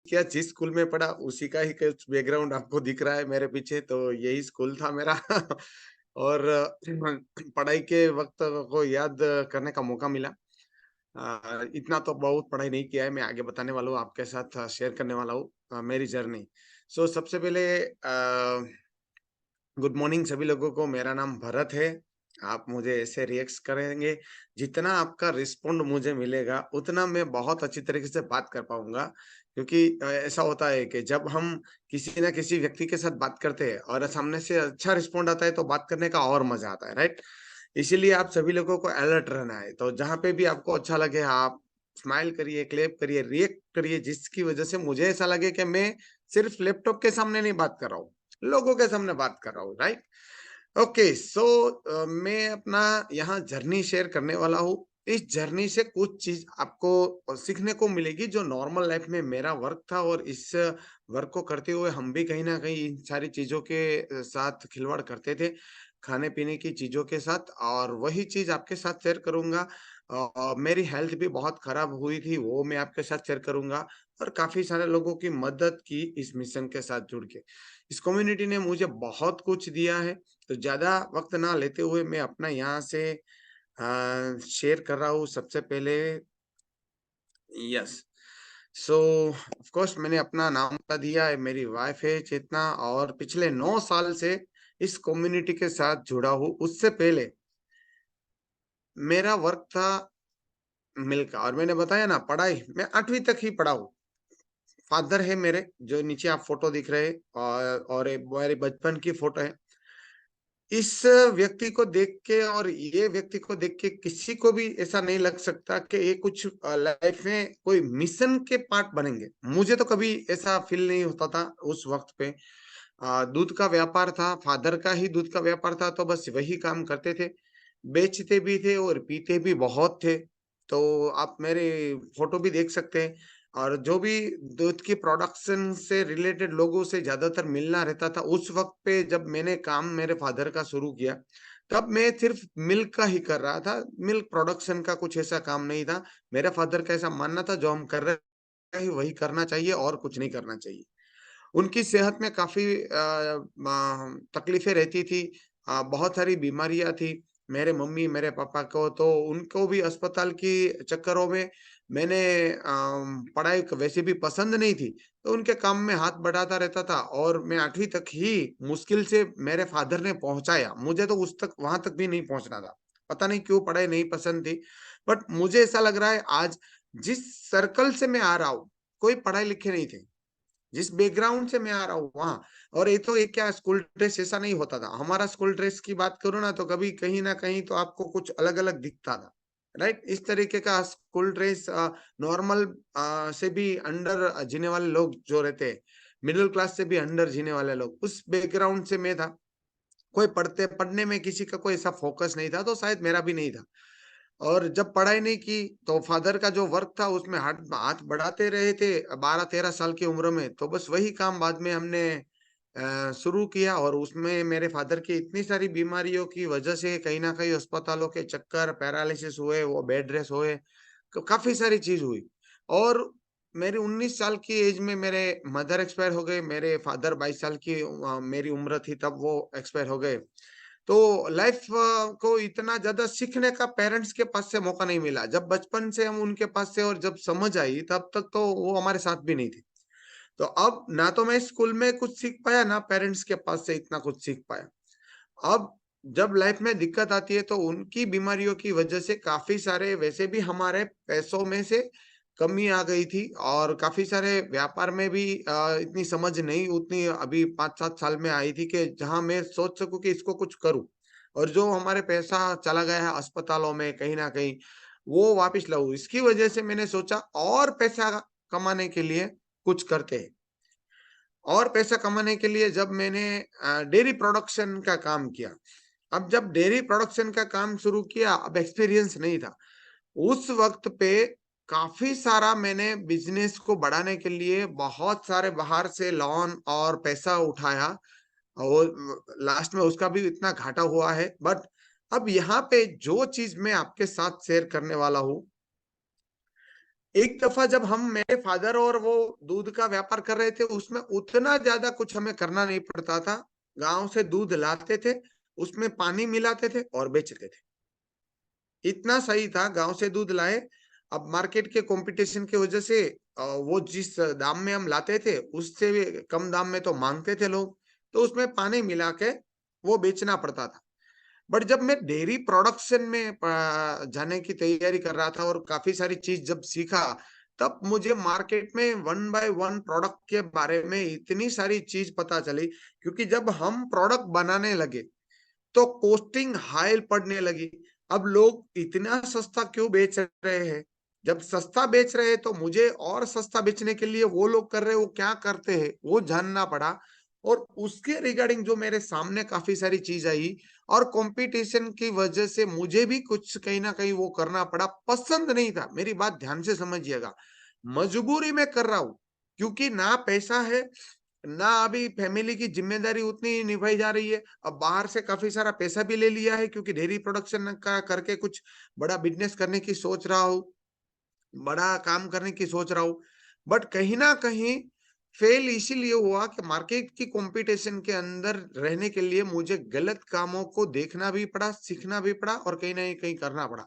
किया, जिस स्कूल में पढ़ा उसी का ही कुछ बैकग्राउंड आपको दिख रहा है मेरे पीछे, तो यही स्कूल था मेरा। और पढ़ाई के वक़्त को याद करने का मौका मिला। इतना तो बहुत पढ़ाई नहीं किया है, मैं आगे बताने वाला हूँ, आपके साथ शेयर करने वाला हूँ मेरी जर्नी। सो सबसे पहले गुड मॉर्निंग सभी लोगों को, मेरा नाम भरत है। आप मुझे ऐसे रिएक्ट करेंगे, जितना आपका रिस्पॉन्ड मुझे मिलेगा, उतना मैं बहुत अच्छी तरीके से बात कर पाऊँगा। क्योंकि ऐसा होता है कि जब हम किसी न किसी व्यक्ति के साथ बात करते हैं और सामने से अच्छा रिस्पॉन्ड आता है, तो बात करने का और मज़ा आता है, राइट? इसीलिए आप सभी लोगों को अलर्ट रहना है। तो जहाँ पे भी आपको अच्छा लगे, आप स्माइल करिए, क्लैप करिए, रिएक्ट करिए, जिसकी वज़ह से मुझे ऐसा लगे कि मैं सिर्फ़ लैपटॉप के सामने नहीं बात कर रहा हूँ, लोगों के सामने बात कर रहा हूँ, राइट? ओके, सो मैं अपना यहाँ जर्नी शेयर करने वाला हूँ। इस जर्नी से कुछ चीज़ आपको सीखने को मिलेगी, जो नॉर्मल लाइफ में मेरा वर्क था, और इस वर्क को करते हुए हम भी कहीं न कहीं इन सारी चीज़ों के साथ खिलवाड़ करते थे, खाने-पीने की चीज़ों के साथ, और वही चीज़ आपके साथ शेयर करूँगा। मेरी हेल्थ भी बहुत खराब हुई थी, वो मैं आपके साथ शेयर करूँगा, और काफ़ी सारे लोगों की मदद की इस मिशन के साथ जुड़ के। इस कम्युनिटी ने मुझे बहुत कुछ दिया है। तो ज़्यादा वक़्त ना लेते हुए मैं अपना यहाँ से शेयर कर रहा हूँ सबसे पहले। यस, सो ऑफ़ कोर्स मैंने अपना नाम बता दिया है, मेरी वाइफ़ है चेतना, और पिछले 9 साल से इस कम्युनिटी के साथ जुड़ा हूँ। उससे पहले मेरा वर्क था मिल का, और मैंने बताया ना, पढ़ाई मैं 8वीं तक ही पढ़ा हूँ। फ़ादर है मेरे, जो नीचे आप फ़ोटो दिख रहे हैं, और एक मेरे बचपन की फ़ोटो है। इस व्यक्ति को देख के और ये व्यक्ति को देख के किसी को भी ऐसा नहीं लग सकता कि ये कुछ लाइफ में कोई मिशन के पार्ट बनेंगे। मुझे तो कभी ऐसा फ़ील नहीं होता था उस वक़्त पे। दूध का व्यापार था, फादर का ही दूध का व्यापार था, तो बस वही काम करते थे। बेचते भी थे और पीते भी बहुत थे। तो आप मेरे फ़ोटो भी देख सकते हैं, और जो भी दूध की प्रोडक्शन से रिलेटेड लोगों से ज़्यादातर मिलना रहता था, उस वक़्त पे जब मैंने काम मेरे फादर का शुरू किया, तब मैं सिर्फ़ मिल्क का ही कर रहा था। मिल्क प्रोडक्शन का कुछ ऐसा काम नहीं था। मेरे फादर का ऐसा मानना था, जो हम कर रहे हैं वही करना चाहिए और कुछ नहीं करना चाहिए। उनकी सेहत में काफ़ी तकलीफ़ें रहती थी। बहुत सारी बीमारियाँ थी। मेरे मम्मी, मेरे पापा को, तो उनको भी अस्पताल की चक्करों में मैंने पढ़ाई वैसे भी पसंद नहीं थी, तो उनके काम में हाथ बटाता रहता था, और मैं 8वीं तक ही मुश्किल से मेरे फ़ादर ने पहुँचाया। मुझे तो उस तक वहाँ तक भी नहीं पहुँचना था। पता नहीं क्यों पढ़ाई नहीं पसंद थी। बट मुझे ऐसा लग रहा है आज, जिस सर्कल से मैं आ रहा हूँ, कोई पढ़े-लिखे नहीं थे। जिस बैकग्राउंड से मैं आ रहा हूँ वहाँ, और ये तो एक क्या स्कूल ड्रेस ऐसा नहीं होता था। हमारा स्कूल ड्रेस की बात करूँ ना, तो कभी कहीं न कहीं तो आपको कुछ अलग-अलग दिखता था, राइट? इस तरीके का स्कूल ड्रेस नॉर्मल से भी अंडर जीने वाले लोग जो रहते हैं, मिडल क्लास से भी अंडर जीने वाले लोग, उस बैकग्राउंड से मैं था। कोई पढ़ने में किसी का कोई ऐसा फ़ोकस नहीं था, तो शायद मेरा भी नहीं था। और जब पढ़ाई नहीं की, तो फ़ादर का जो वर्क था उसमें हाथ हाथ बढ़ाते रहे थे 12-13 साल की उम्र में, तो बस वही काम बाद में हमने शुरू किया, और उसमें मेरे फ़ादर की इतनी सारी बीमारियों की वजह से कहीं न कहीं अस्पतालों के चक्कर, पैरालिसिस हुए, वो बेड रेस्ट हुए, क काफ़ी सारी चीज़ हुई। और मेरी 19 साल की एज में मेरे मदर एक्सपायर हो गए, मेरे फ़ादर 22 साल की मेरी उम्र थी तब वो एक्सपायर हो गए। तो लाइफ को इतना ज़्यादा सीखने का पेरेंट्स के पास से मौका नहीं मिला। जब बचपन से हम उनके पास से, और जब समझ आई तब तक तो वो हमारे साथ भी नहीं थे। तो अब ना तो मैं स्कूल में कुछ सीख पाया, ना पेरेंट्स के पास से इतना कुछ सीख पाया। अब जब लाइफ में दिक्कत आती है, तो उनकी बीमारियों की वजह से काफ़ी सारे, वैसे भी हमारे पैसों में से कमी आ गई थी, और काफ़ी सारे व्यापार में भी इतनी समझ नहीं, उतनी अभी 5-7 साल में आई थी कि जहाँ मैं सोच सकूँ कि इसको कुछ करूँ। और जो हमारे पैसा चला गया है अस्पतालों में कहीं न कहीं, वो वापस लाऊँ। इसकी वजह से मैंने सोचा, और पैसा कमाने के लिए कुछ करते हैं। और पैसा कमाने के लिए जब मैंने डेयरी प्रोडक्शन का काम किया। अब जब डेयरी प्रोडक्शन का काम शुरू किया, अब एक्सपीरियंस नहीं था। उस वक़्त पे काफ़ी सारा मैंने बिज़नेस को बढ़ाने के लिए बहुत सारे बाहर से लोन और पैसा उठाया, और लास्ट में उसका भी इतना घाटा हुआ है। बट अब यहाँ पे जो चीज़ मैं आपके साथ शेयर करने वाला हूँ, एक दफा जब हम मेरे फादर और वो दूध का व्यापार कर रहे थे, उसमें उतना ज्यादा कुछ हमें करना नहीं पड़ता था। गांव से दूध लाते थे, उसमें पानी मिलाते थे और बेचते थे। इतना सही था, गांव से दूध लाए। अब मार्केट के कंपटीशन की वजह से वो जिस दाम में हम लाते थे उससे भी कम दाम में तो मांगते थे लोग, तो उसमें पानी मिला के वो बेचना पड़ता था। बट जब मैं डेयरी प्रोडक्शन में जाने की तैयारी कर रहा था और काफी सारी चीज जब सीखा, तब मुझे मार्केट में वन बाय वन प्रोडक्ट के बारे में इतनी सारी चीज पता चली। क्योंकि जब हम प्रोडक्ट बनाने लगे तो कॉस्टिंग हाई पड़ने लगी। अब लोग इतना सस्ता क्यों बेच रहे हैं? जब सस्ता बेच रहे हैं तो मुझे और सस्ता बेचने के लिए वो लोग कर रहे हैं, वो क्या करते हैं वो जानना पड़ा। और उसके रिगार्डिंग जो मेरे सामने काफी सारी चीज आई, और कंपटीशन की वजह से मुझे भी कुछ कहीं ना कहीं वो करना पड़ा। पसंद नहीं था, मेरी बात ध्यान से समझिएगा, मजबूरी में कर रहा हूं। क्योंकि ना पैसा है, ना अभी फैमिली की जिम्मेदारी उतनी निभाई जा रही है। अब बाहर से काफी सारा पैसा भी ले लिया है, क्योंकि डेयरी प्रोडक्शन का करके कुछ बड़ा बिजनेस करने की सोच रहा हूँ, बड़ा काम करने की सोच रहा हूँ। बट कहीं ना कहीं फेल इसीलिए हुआ कि मार्केट की कंपटीशन के अंदर रहने के लिए मुझे गलत कामों को देखना भी पड़ा, सीखना भी पड़ा और कहीं ना कहीं करना पड़ा।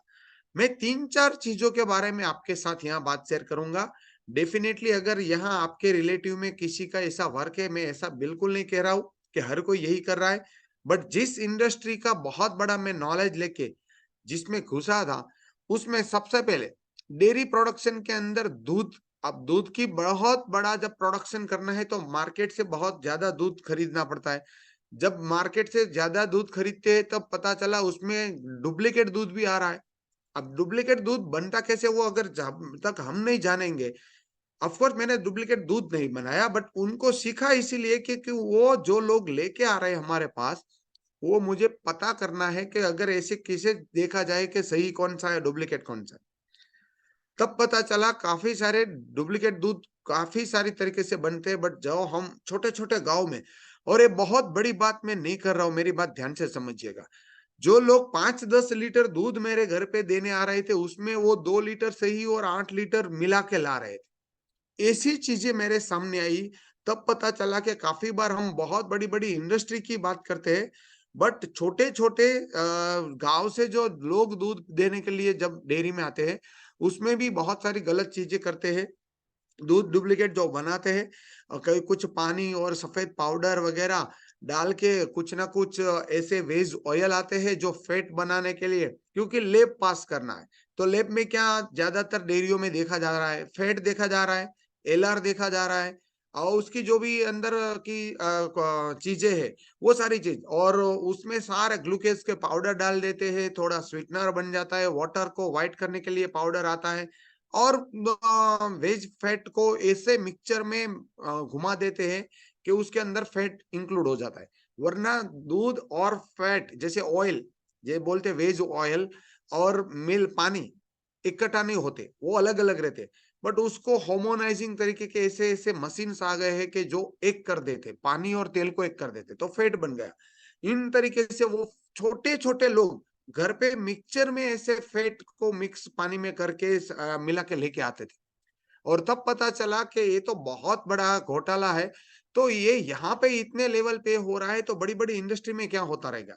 मैं 3-4 चीज़ों के बारे में आपके साथ यहाँ बात शेयर करूँगा। डेफ़िनेटली अगर यहाँ आपके रिलेटिव में किसी का ऐसा वर्क है, मैं ऐसा बिल्कुल नहीं कह रहा हूँ कि हर कोई यही कर रहा है। बट जिस इंडस्ट्री का बहुत बड़ा मैं नॉलेज लेके जिसमें घुसा था, उसमें सबसे पहले डेयरी प्रोडक्शन के अंदर दूध। अब दूध की बहुत बड़ा जब प्रोडक्शन करना है तो मार्केट से बहुत ज़्यादा दूध खरीदना पड़ता है। जब मार्केट से ज़्यादा दूध खरीदते हैं तब पता चला उसमें डुप्लीकेट दूध भी आ रहा है। अब डुप्लीकेट दूध बनता कैसे, वो अगर जब तक हम नहीं जानेंगे। ऑफ कोर्स मैंने डुप्लीकेट दूध नहीं बनाया, बट उनको सीखा इसीलिए कि वो जो लोग लेके आ रहे हैं हमारे पास, वो मुझे पता करना है कि अगर ऐसे किसे देखा जाए कि सही कौन सा है, डुप्लीकेट कौन सा है। तब पता चला काफी सारे डुप्लीकेट दूध काफी सारी तरीके से बनते हैं, बट जाओ हम छोटे-छोटे गाँव में। और ये बहुत बड़ी बात मैं नहीं कर रहा हूँ, मेरी बात ध्यान से समझिएगा। जो लोग 5-10 लीटर दूध मेरे घर पे देने आ रहे थे, उसमें वो 2 लीटर सही और 8 लीटर मिला के ला रहे थे। ऐसी चीज़ें मेरे सामने आई, तब पता चला कि काफ़ी बार हम बहुत बड़ी-बड़ी इंडस्ट्री की बात करते हैं, बट छोटे-छोटे गाँव से जो लोग दूध देने के लिए जब डेयरी में आते हैं, उसमें भी बहुत सारी गलत चीज़ें करते हैं। दूध डुप्लीकेट जो बनाते हैं, कहीं कुछ पानी और सफेद पाउडर वगैरह डाल के कुछ ना कुछ ऐसे वेज ऑयल आते हैं जो फैट बनाने के लिए, क्योंकि लैब पास करना है। तो लैब में क्या ज्यादातर डेयरियों में देखा जा रहा है, फैट देखा जा रहा है, एलआर देखा जा रहा है, और उसकी जो भी अंदर की चीजें हैं, वो सारी चीज, और उसमें सारे ग्लूकेज के पाउडर डाल देते हैं, थोड़ा स्वीटनर बन जाता है, वाटर को व्हाइट करने के लिए पाउडर आता है, और वेज फैट को ऐसे मिक्सचर में घुमा देते हैं कि उसके अंदर फैट इंक्लूड हो जाता है। वरना दूध और फैट जैसे ऑयल, ये बोलते वेज ऑयल और मिल पानी इकट्ठा नहीं होते, वो अलग अलग रहते। बट उसको होमोनाइजिंग तरीके के ऐसे ऐसे मशीन आ गए हैं कि जो एक कर देते, पानी और तेल को एक कर देते, तो फैट बन गया। इन तरीके से वो छोटे छोटे लोग घर पे मिक्सचर में ऐसे फैट को मिक्स पानी में करके मिला के लेके आते थे। और तब पता चला कि ये तो बहुत बड़ा घोटाला है। तो ये यहाँ पे इतने लेवल पे हो रहा है, तो बड़ी-बड़ी इंडस्ट्री में क्या होता रहेगा?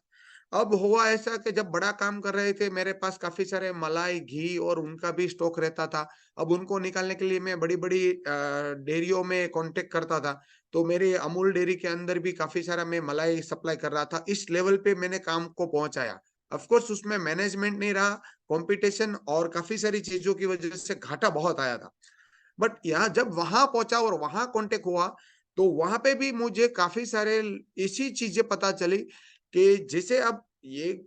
अब हुआ ऐसा कि जब बड़ा काम कर रहे थे, मेरे पास काफ़ी सारे मलाई, घी और उनका भी स्टॉक रहता था। अब उनको निकालने के लिए मैं बड़ी-बड़ी डेयरियों में कॉन्टैक्ट करता था। तो मेरे अमूल डेयरी के अंदर भी काफ़ी सारा मैं मलाई सप्लाई कर रहा था। इस लेवल पे मैंने काम को पहुँचाया। ऑफ कोर्स उसमें मैनेजमेंट नहीं रहा, कॉम्पिटिशन और काफ़ी सारी चीज़ों की वजह से घाटा बहुत आया था। बट यहाँ जब वहां पहुंचा और वहां कांटेक्ट हुआ, तो वहां पे भी मुझे काफी सारे ऐसी चीजें पता चली कि जैसे अब ये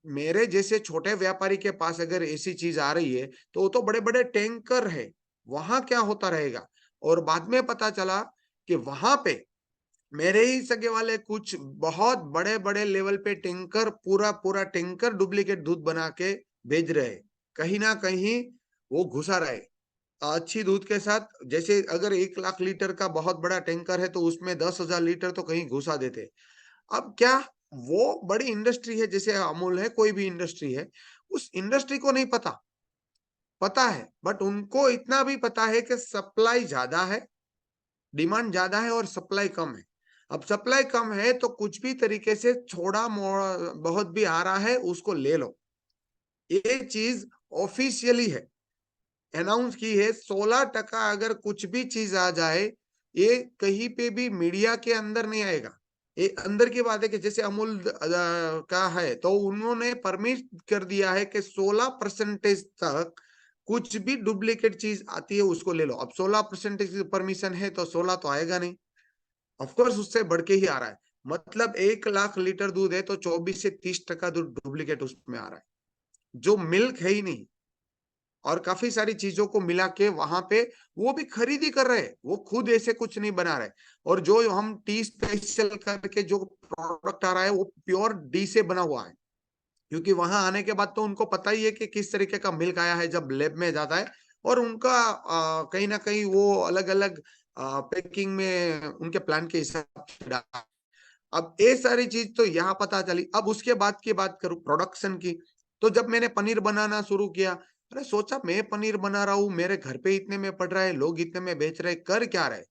मेरे जैसे छोटे व्यापारी के पास अगर ऐसी चीज आ रही है, तो वो तो बड़े बड़े टैंकर है, वहां क्या होता रहेगा। और बाद में पता चला कि वहां पे मेरे ही सगे वाले कुछ बहुत बड़े बड़े लेवल पे टैंकर, पूरा पूरा टैंकर डुप्लीकेट दूध बना के भेज रहे, कहीं ना कहीं वो घुसा रहे अच्छी दूध के साथ। जैसे अगर 1 लाख लीटर का बहुत बड़ा टैंकर है, तो उसमें 10,000 लीटर तो कहीं घुसा देते। अब क्या, वो बड़ी इंडस्ट्री है, जैसे अमूल है, कोई भी इंडस्ट्री है, उस इंडस्ट्री को नहीं पता पता है, बट उनको इतना भी पता है कि सप्लाई ज़्यादा है, डिमांड ज़्यादा है और सप्लाई कम है। अब सप्लाई कम है तो कुछ भी तरीके से थोड़ा बहुत भी आ रहा है उसको ले लो। ये चीज़ ऑफ़िशियली है, अनाउंस की है। 16% अगर कुछ भी चीज़ आ जाए, ये कहीं पे भी मीडिया के अंदर नहीं आएगा। ये अंदर की बात है कि जैसे अमूल का है, तो उन्होंने परमिट कर दिया है कि 16% तक कुछ भी डुप्लीकेट चीज़ आती है उसको ले लो। अब 16% की परमिशन है तो 16 तो आएगा नहीं। ऑफ कोर्स उससे बढ़ के ही आ रहा है। मतलब 1 लाख लीटर दूध है तो 24 से 30% दूध डुप्लीकेट उसमें आ रहा है, जो मिल्क है ही नहीं। और काफ़ी सारी चीज़ों को मिला के वहाँ पे वो भी खरीदी कर रहे हैं, वो खुद ऐसे कुछ नहीं बना रहे। और जो हम टी स्पेशल करके जो प्रोडक्ट आ रहा है वो प्योर डी से बना हुआ है। क्योंकि वहाँ आने के बाद तो उनको पता ही है कि किस तरीके का मिल्क आया है जब लैब में जाता है। और उनका कहीं न कहीं वो अलग-अलग पैकिंग में उनके प्लान के हिसाब से डाला। अब ये सारी चीज़ तो यहाँ पता चली। अब उसके बाद की बात करूँ प्रोडक्शन की, तो जब मैंने पनीर बनाना शुरू किया, अरे सोचा मैं पनीर बना रहा हूँ, मेरे घर पे इतने में पड़ रहा है, लोग इतने में बेच रहे हैं, कर क्या रहे?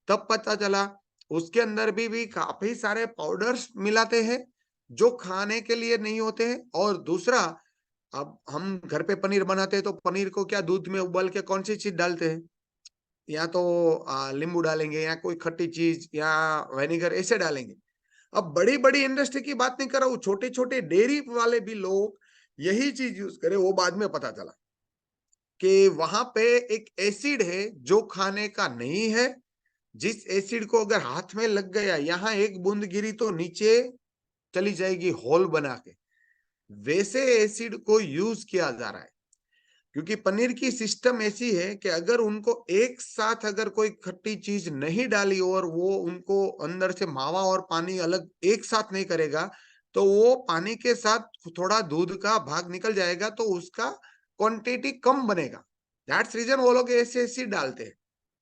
तब पता चला उसके अंदर भी काफ़ी सारे पाउडर्स मिलाते हैं, जो खाने के लिए नहीं होते हैं। और दूसरा, अब हम घर पे पनीर बनाते हैं तो पनीर को क्या दूध में उबाल के कौन-सी चीज़ डालते हैं? या तो नींबू डालेंगे या कोई खट्टी चीज़ या विनेगर ऐसे डालेंगे। अब बड़ी-बड़ी इंडस्ट्री की बात नहीं कर रहा हूँ, छोटे-छोटे डेयरी वाले भी लोग यही चीज़ यूज़ कर रहे हैं, वो बाद में पता चला कि वहाँ पे एक एसिड है जो खाने का नहीं है, जिस एसिड को अगर हाथ में लग गया, यहाँ एक बूंद गिरी तो नीचे चली जाएगी होल बना के, वैसे एसिड को यूज़ किया जा रहा है। क्योंकि पनीर की सिस्टम ऐसी है कि अगर उनको एक साथ अगर कोई खट्टी चीज़ नहीं डाली और वो उनको अंदर से मावा और पानी अलग एक साथ नहीं करेगा, तो वो पानी के साथ थोड़ा दूध का भाग निकल जाएगा तो उसका क्वांटिटी कम बनेगा। दैट्स रीज़न वो लोग ऐसे-ऐसे डालते हैं।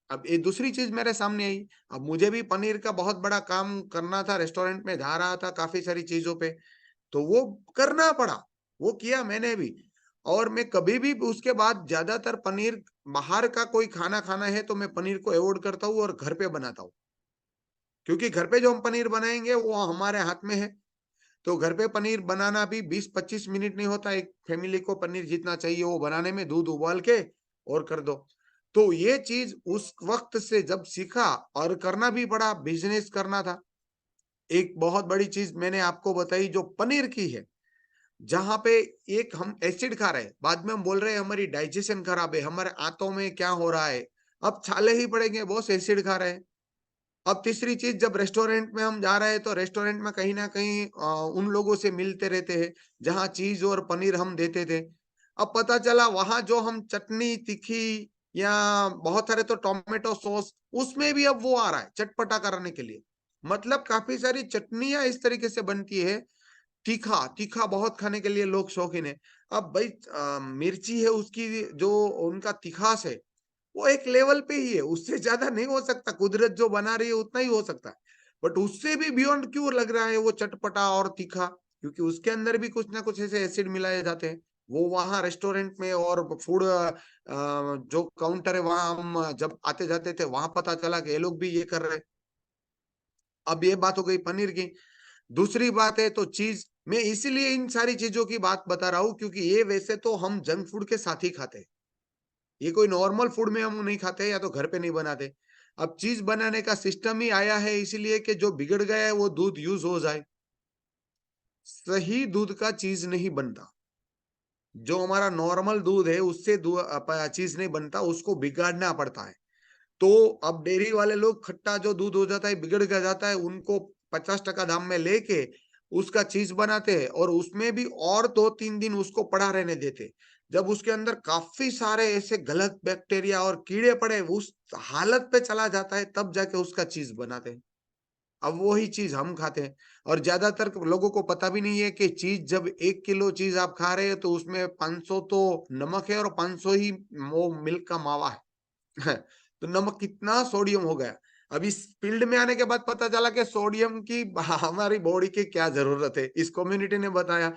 अब ये दूसरी चीज़ मेरे सामने आई, अब मुझे भी पनीर का बहुत बड़ा काम करना था, रेस्टोरेंट में जा रहा था काफ़ी सारी चीज़ों पे। तो वो करना पड़ा, वो किया मैंने भी। और मैं कभी भी उसके बाद ज़्यादातर पनीर बाहर का कोई खाना खाना है तो मैं पनीर को अवॉइड करता हूँ और घर पे बनाता हूँ। क्योंकि घर पे जो हम पनीर बनाएँगे वो हमारे हाथ में है। तो घर पे पनीर बनाना भी 20-25 मिनट नहीं होता, एक फैमिली को पनीर जितना चाहिए वो बनाने में दूध उबाल के और कर दो। तो ये चीज़ उस वक़्त से जब सीखा और करना भी पड़ा, बिज़नेस करना था। एक बहुत बड़ी चीज़ मैंने आपको बताई जो पनीर की है। जहाँ पे एक हम एसिड खा रहे हैं, बाद में हम बोल रहे हैं हमारी डाइजेशन खराब है, हमारे आंतों में क्या हो रहा है? अब छाले ही पड़ेंगे, बॉस एसिड खा रहे हैं। अब तीसरी चीज़ जब रेस्टोरेंट में हम जा रहे हैं तो रेस्टोरेंट में कहीं न कहीं उन लोगों से मिलते रहते हैं, जहाँ चीज़ और पनीर हम देते थे। अब पता चला वहाँ जो हम चटनी, तीखी या बहुत सारे तो टोमेटो सॉस, उसमें भी अब वो आ रहा है, चटपटा कराने के लिए। मतलब काफ़ी सारी चटनियाँ इस तरीके से बनती है तीखा, तीखा बहुत खाने के लिए लोग शौकीन हैं। अब भई मिर्ची है उसकी जो उनका तिखास है, वो एक लेवल पे ही है, उससे ज़्यादा नहीं हो सकता, कुदरत जो बना रही है उतना ही हो सकता है। बट उससे भी बियॉन्ड क्यों लग रहा है वो चटपटा और तीखा? क्योंकि उसके अंदर भी कुछ न कुछ ऐसे एसिड मिलाए जाते हैं। वो वहाँ रेस्टोरेंट में और फूड जो काउंटर है वहाँ हम जब आते-जाते थे, वहाँ पता चला कि ये लोग भी ये कर रहे हैं। अब ये बात हो गई पनीर की। दूसरी बात है तो चीज़, मैं इसीलिए इन सारी चीज़ों की बात बता रहा हूँ क्योंकि ये वैसे तो हम जंक फूड के साथ ही खाते हैं। ये कोई नॉर्मल फूड में हम नहीं खाते या तो घर पे नहीं बनाते। अब चीज़ बनाने का सिस्टम ही आया है इसीलिए कि जो बिगड़ गया है वो दूध यूज़ हो जाए। सही दूध का चीज़ नहीं बनता। जो हमारा नॉर्मल दूध है उससे चीज़ नहीं बनता, उसको बिगाड़ना पड़ता है। तो अब डेयरी वाले लोग खट्टा जो दूध हो जाता है, बिगड़ के जाता है, उनको 50% दाम में लेके उसका चीज़ बनाते हैं और उसमें भी और 2-3 दिन उसको पड़ा रहने देते। जब उसके अंदर काफ़ी सारे ऐसे गलत बैक्टीरिया और कीड़े पड़े उस हालत पे चला जाता है, तब जाके उसका चीज़ बनाते हैं। अब वही चीज़ हम खाते हैं और ज़्यादातर लोगों को पता भी नहीं है कि चीज़ जब 1 किलो चीज़ आप खा रहे हैं तो उसमें 500 तो नमक है और 500 ही वो मिल्क का मावा है। तो नमक कितना सोडियम हो गया। अब इस फील्ड में आने के बाद पता चला कि सोडियम की हमारी बॉडी की क्या ज़रूरत है। इस कम्युनिटी ने बताया।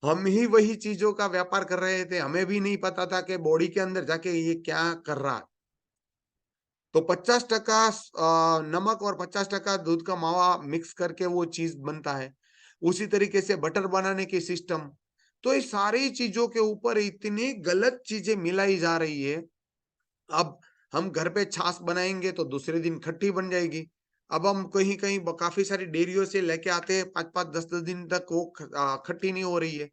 हम ही वही चीज़ों का व्यापार कर रहे थे, हमें भी नहीं पता था कि बॉडी के अंदर जाके ये क्या कर रहा है। तो 50% नमक और 50% दूध का मावा मिक्स करके वो चीज़ बनता है। उसी तरीके से बटर बनाने की सिस्टम। तो ये सारी चीज़ों के ऊपर इतनी गलत चीज़ें मिलाई जा रही है। अब हम घर पे छाछ बनाएँगे तो दूसरे दिन खट्टी बन जाएगी। अब हम कहीं-कहीं ब काफ़ी सारी डेयरियों से लेके आते हैं 5-5 10-10 दिन तक वो खट्टी नहीं हो रही है।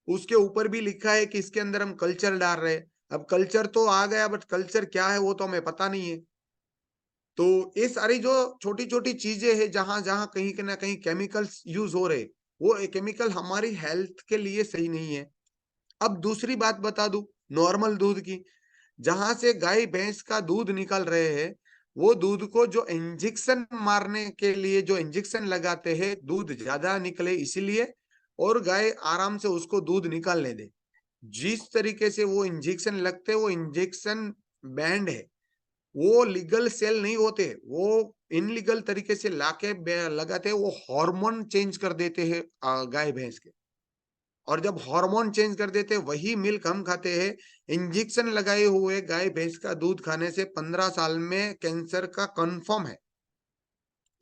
उसके ऊपर भी लिखा है कि इसके अंदर हम कल्चर डाल रहे हैं। अब कल्चर तो आ गया बट कल्चर क्या है वो तो हमें पता नहीं है। तो ये सारी जो छोटी-छोटी चीज़ें हैं जहाँ-जहाँ कहीं न कहीं केमिकल्स यूज़ हो रहे हैं, वो केमिकल हमारी हेल्थ के लिए सही नहीं है। अब दूसरी बात बता दूँ नॉर्मल दूध की, जहाँ से गाय-भैंस का दूध निकल रहे हैं, वो दूध को जो इंजेक्शन मारने के लिए जो इंजेक्शन लगाते हैं, दूध ज़्यादा निकले इसीलिए और गाय आराम से उसको दूध निकालने दे। जिस तरीके से वो इंजेक्शन लगते हैं, वो इंजेक्शन बैंड है। वो लीगल सेल नहीं होते, वो इनलीगल तरीके से लाके लगाते हैं, वो हार्मोन चेंज कर देते हैं गाय-भैंस के। और जब हार्मोन चेंज कर देते हैं, वही मिल्क हम खाते हैं। इंजेक्शन लगाए हुए गाय-भैंस का दूध खाने से 15 साल में कैंसर का कन्फर्म है।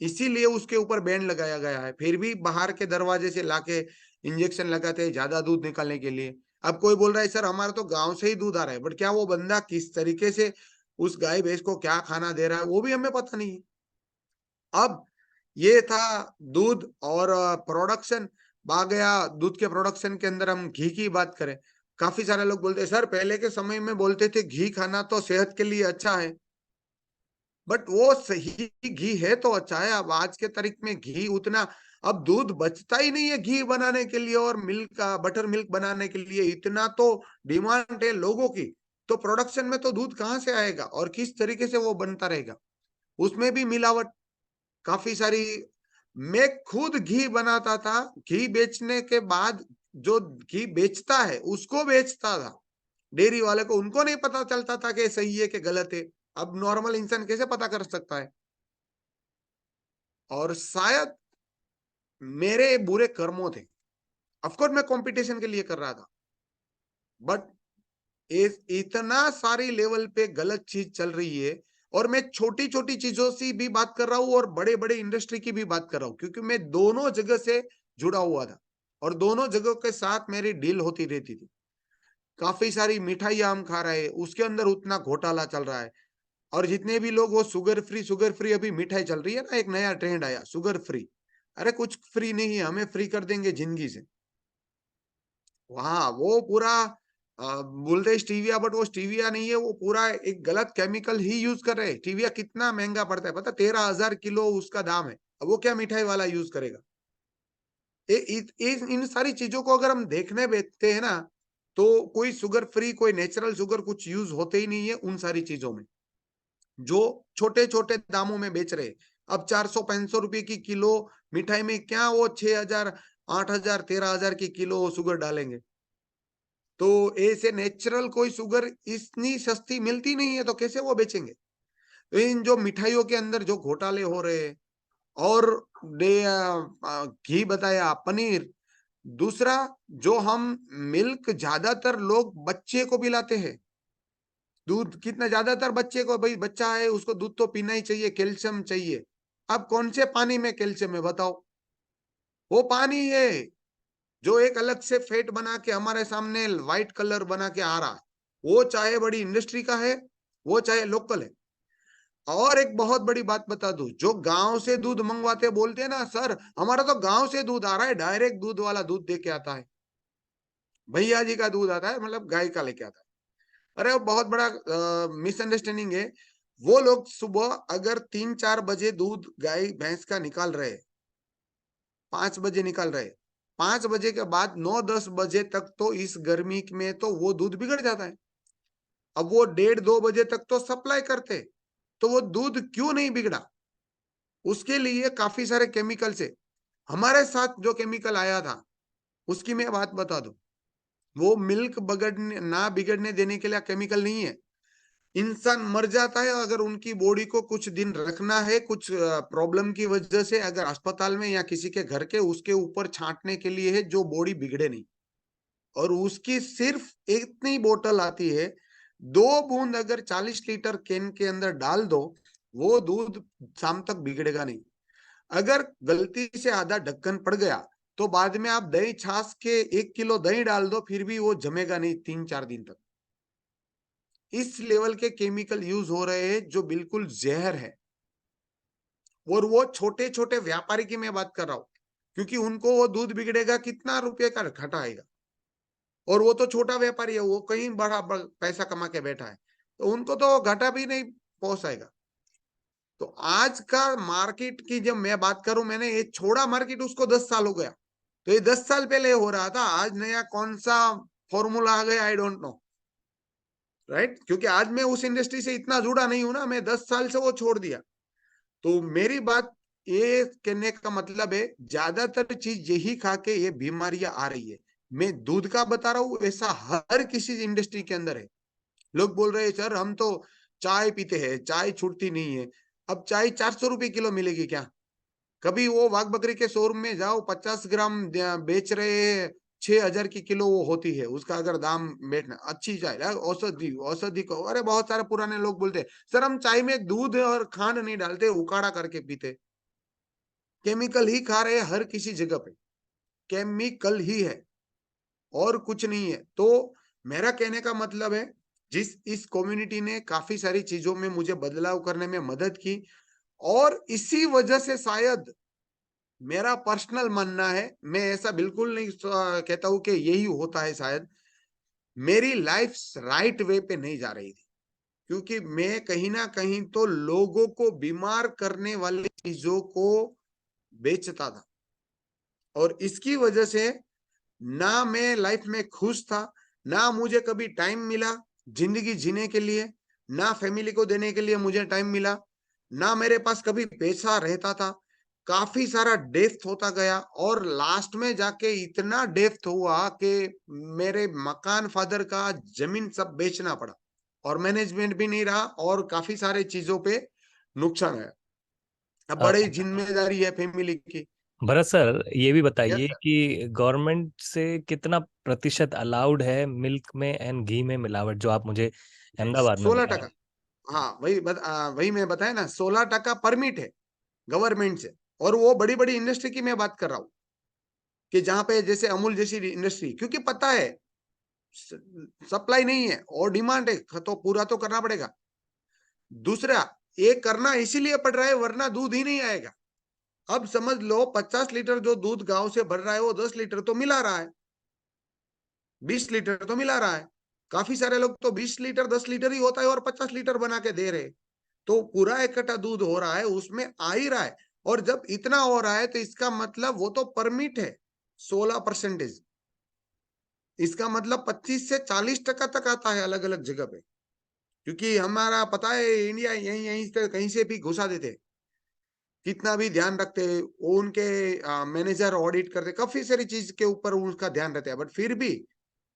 इसीलिए उसके ऊपर बैन लगाया गया है। फिर भी बाहर के दरवाजे से लाके इंजेक्शन लगाते हैं ज़्यादा दूध निकालने के लिए। अब कोई बोल रहा है सर हमारा तो गाँव से ही दूध आ रहा है, बट क्या वो बंदा किस तरीके से उस गाय-भैंस को क्या खाना दे रहा है, वो भी हमें पता नहीं है। अब ये था दूध और प्रोडक्शन आ गया दूध के प्रोडक्शन के अंदर हम घी की बात करें। काफ़ी सारे लोग बोलते हैं सर पहले के समय में बोलते थे घी खाना तो सेहत के लिए अच्छा है। बट वो सही घी है तो अच्छा है, अब आज के तारीख में घी उतना अब दूध बचता ही नहीं है घी बनाने के लिए और मिल्क का बटर मिल्क बनाने के लिए इतना तो डिमांड है लोगों की, तो प्रोडक्शन में तो दूध कहाँ से आएगा और किस तरीके से वो बनता रहेगा? उसमें भी मिलावट काफ़ी सारी मैं खुद घी बनाता था, घी बेचने के बाद जो घी बेचता है, उसको बेचता था। डेयरी वाले को उनको नहीं पता चलता था कि सही है कि गलत है। अब नॉर्मल इंसान कैसे पता कर सकता है? और शायद मेरे बुरे कर्मों थे। ऑफ कोर्स मैं कॉम्पिटिशन के लिए कर रहा था। बट इस इतना सारी लेवल पे गलत चीज़ चल रही है और मैं छोटी-छोटी चीज़ों से भी बात कर रहा हूँ और बड़े-बड़े इंडस्ट्री की भी बात कर रहा हूँ क्योंकि मैं दोनों जगह से जुड़ा हुआ था और दोनों जगहों के साथ मेरी डील होती रहती थी। काफ़ी सारी मिठाइयाँ हम खा रहे हैं, उसके अंदर उतना घोटाला चल रहा है। और जितने भी लोग वो शुगर फ्री अभी मिठाई चल रही है ना, एक नया ट्रेंड आया शुगर फ्री। अरे कुछ फ्री नहीं है, हमें फ्री कर देंगे ज़िंदगी से। वहाँ वो पूरा बोलते हैं स्टीविया बट वो स्टीविया नहीं है, वो पूरा एक गलत केमिकल ही यूज़ कर रहे हैं। स्टीविया कितना महँगा पड़ता है पता है? 13,000 किलो उसका दाम है। अब वो क्या मिठाई वाला यूज़ करेगा? ये इन सारी चीज़ों को अगर हम देखने बैठते हैं ना, तो कोई शुगर फ्री, कोई नेचुरल शुगर कुछ यूज़ होते ही नहीं है उन सारी चीज़ों में। जो छोटे-छोटे दामों में बेच रहे हैं। अब 400-500 रुपए की किलो मिठाई में क्या वो 6,000, 8,000, 13,000 की किलो शुगर डालेंगे। तो ऐसे नेचुरल कोई शुगर इतनी सस्ती मिलती नहीं है तो कैसे वो बेचेंगे? तो इन जो मिठाइयों के अंदर जो घोटाले हो रहे हैं और घी बताया, पनीर, दूसरा जो हम मिल्क ज़्यादातर लोग बच्चे को पिलाते हैं। दूध कितना ज़्यादातर बच्चे को भई बच्चा है उसको दूध तो पीना ही चाहिए, कैल्शियम चाहिए। अब कौन से पानी में कैल्शियम है बताओ? वो पानी है जो एक अलग से फैट बना के हमारे सामने व्हाइट कलर बना के आ रहा है। वो चाहे बड़ी इंडस्ट्री का है, वो चाहे लोकल है। और एक बहुत बड़ी बात बता दूँ, जो गाँव से दूध मँगवाते बोलते हैं ना सर हमारा तो गाँव से दूध आ रहा है, डायरेक्ट दूध वाला दूध दे के आता है। भैया जी का दूध आता है मतलब गाय का लेके आता है। अरे वो बहुत बड़ा मिसअंडरस्टैंडिंग है। वो लोग सुबह अगर 3-4 बजे दूध गाय भैंस का निकाल रहे हैं, 5 बजे निकाल रहे हैं, 5 बजे के बाद 9-10 बजे तक तो इस गर्मी में तो वो दूध बिगड़ जाता है। अब वो डेढ़ 2 बजे तक तो सप्लाई करते, तो वो दूध क्यों नहीं बिगड़ा? उसके लिए काफ़ी सारे केमिकल्स है। हमारे साथ जो केमिकल आया था, उसकी मैं बात बता दूँ। वो मिल्क बगड़ने ना बिगड़ने देने के लिए केमिकल नहीं है। इंसान मर जाता है अगर उनकी बॉडी को कुछ दिन रखना है, कुछ प्रॉब्लम की वजह से अगर अस्पताल में या किसी के घर के उसके ऊपर छाँटने के लिए है जो बॉडी बिगड़े नहीं। और उसकी सिर्फ इतनी बोतल आती है, 2 बूंद अगर 40 लीटर कैन के अंदर डाल दो, वो दूध शाम तक बिगड़ेगा नहीं। अगर गलती से आधा ढक्कन पड़ गया तो बाद में आप दही छाछ के 1 किलो दही डाल दो, फिर भी वो जमेगा नहीं 3-4 दिन तक। इस लेवल के केमिकल यूज हो रहे हैं जो बिल्कुल जहर है। और वो छोटे छोटे व्यापारी की मैं बात कर रहा हूं, क्योंकि उनको वो दूध बिगड़ेगा कितना रुपए का घाटा आएगा। और वो तो छोटा व्यापारी है, वो कहीं बड़ा पैसा कमा के बैठा है, तो उनको तो घाटा भी नहीं पहुंचाएगा। तो आज का मार्केट की जब मैं बात करूं, मैंने ये छोड़ा मार्केट, उसको 10 साल हो गया। तो ये 10 साल पहले हो रहा था, आज नया कौन सा फॉर्मूला आ गया, आई डोंट नो, राइट। क्योंकि आज मैं उस इंडस्ट्री से इतना जुड़ा नहीं हूं ना, मैं 10 साल से वो छोड़ दिया। तो मेरी बात ये कहने का मतलब है, ज्यादातर चीज यही खा के ये बीमारियां आ रही है। मैं दूध का बता रहा हूँ, ऐसा हर किसी इंडस्ट्री के अंदर है। लोग बोल रहे हैं सर हम तो चाय पीते हैं, चाय छूटती नहीं है। अब चाय 400 रुपए किलो मिलेगी क्या? कभी वो वाघ बकरी के शोरूम में जाओ, 50 ग्राम बेच रहे हैं, 6,000 की किलो वो होती है, उसका अगर दाम बैठना अच्छी चाय औषधि औषधि को, अरे बहुत सारे पुराने लोग बोलते हैं सर हम चाय में दूध और खांड नहीं डालते, उकाड़ा करके पीते। केमिकल ही खा रहे हैं हर किसी जगह पे, केमिकल ही है और कुछ नहीं है। तो मेरा कहने का मतलब है, जिस इस कम्युनिटी ने काफी सारी चीजों में मुझे बदलाव करने में मदद की, और इसी वजह से शायद, मेरा पर्सनल मानना है, मैं ऐसा बिल्कुल नहीं कहता हूं कि यही होता है, शायद मेरी लाइफ राइट वे पे नहीं जा रही थी, क्योंकि मैं कहीं ना कहीं तो लोगों को बीमार करने वाली चीजों को बेचता था। और इसकी वजह से ना मैं लाइफ में खुश था, ना मुझे कभी टाइम मिला जिंदगी जीने के लिए, ना फैमिली को देने के लिए मुझे टाइम मिला, ना मेरे पास कभी पैसा रहता था। काफी सारा डेप्थ होता गया, और लास्ट में जाके इतना डेप्थ हुआ कि मेरे मकान फादर का जमीन सब बेचना पड़ा, और मैनेजमेंट भी नहीं रहा, और काफी सारे चीजों पे नुकसान है। अब अ, बड़ी जिम्मेदारी है फैमिली की। भरत सर, ये भी यस बताइए सर। कि गवर्नमेंट से कितना प्रतिशत अलाउड है मिल्क में एंड घी में मिलावट, जो आप मुझे अहमदाबाद में सोलह बताए। टका हाँ, वही मैं बताया ना, 16 टका परमिट है गवर्नमेंट से। और वो बड़ी बड़ी इंडस्ट्री की मैं बात कर रहा हूँ, कि जहां पे जैसे अमूल जैसी इंडस्ट्री, क्योंकि पता है सप्लाई नहीं है और डिमांड है, तो पूरा तो करना पड़ेगा। दूसरा, ये करना इसीलिए पड़ रहा है वरना दूध ही नहीं आएगा। अब समझ लो 50 लीटर जो दूध गांव से भर रहा है, वो 10 लीटर तो मिला रहा है, 20 लीटर तो मिला रहा है। काफी सारे लोग तो 20 लीटर 10 लीटर ही होता है और 50 लीटर बना के दे रहे। तो पूरा इकट्ठा दूध हो रहा है, उसमें आ ही रहा है। और जब इतना हो रहा है तो इसका मतलब वो तो परमिट है 16%। इसका मतलब 25 से 40 टका तक आता है अलग अलग जगह पे। क्योंकि हमारा पता है इंडिया यहीं यहीं से कहीं से भी घुसा देते, कितना भी ध्यान रखते वो उनके मैनेजर ऑडिट करते, काफी सारी चीज के ऊपर उनका ध्यान रहता है, बट फिर भी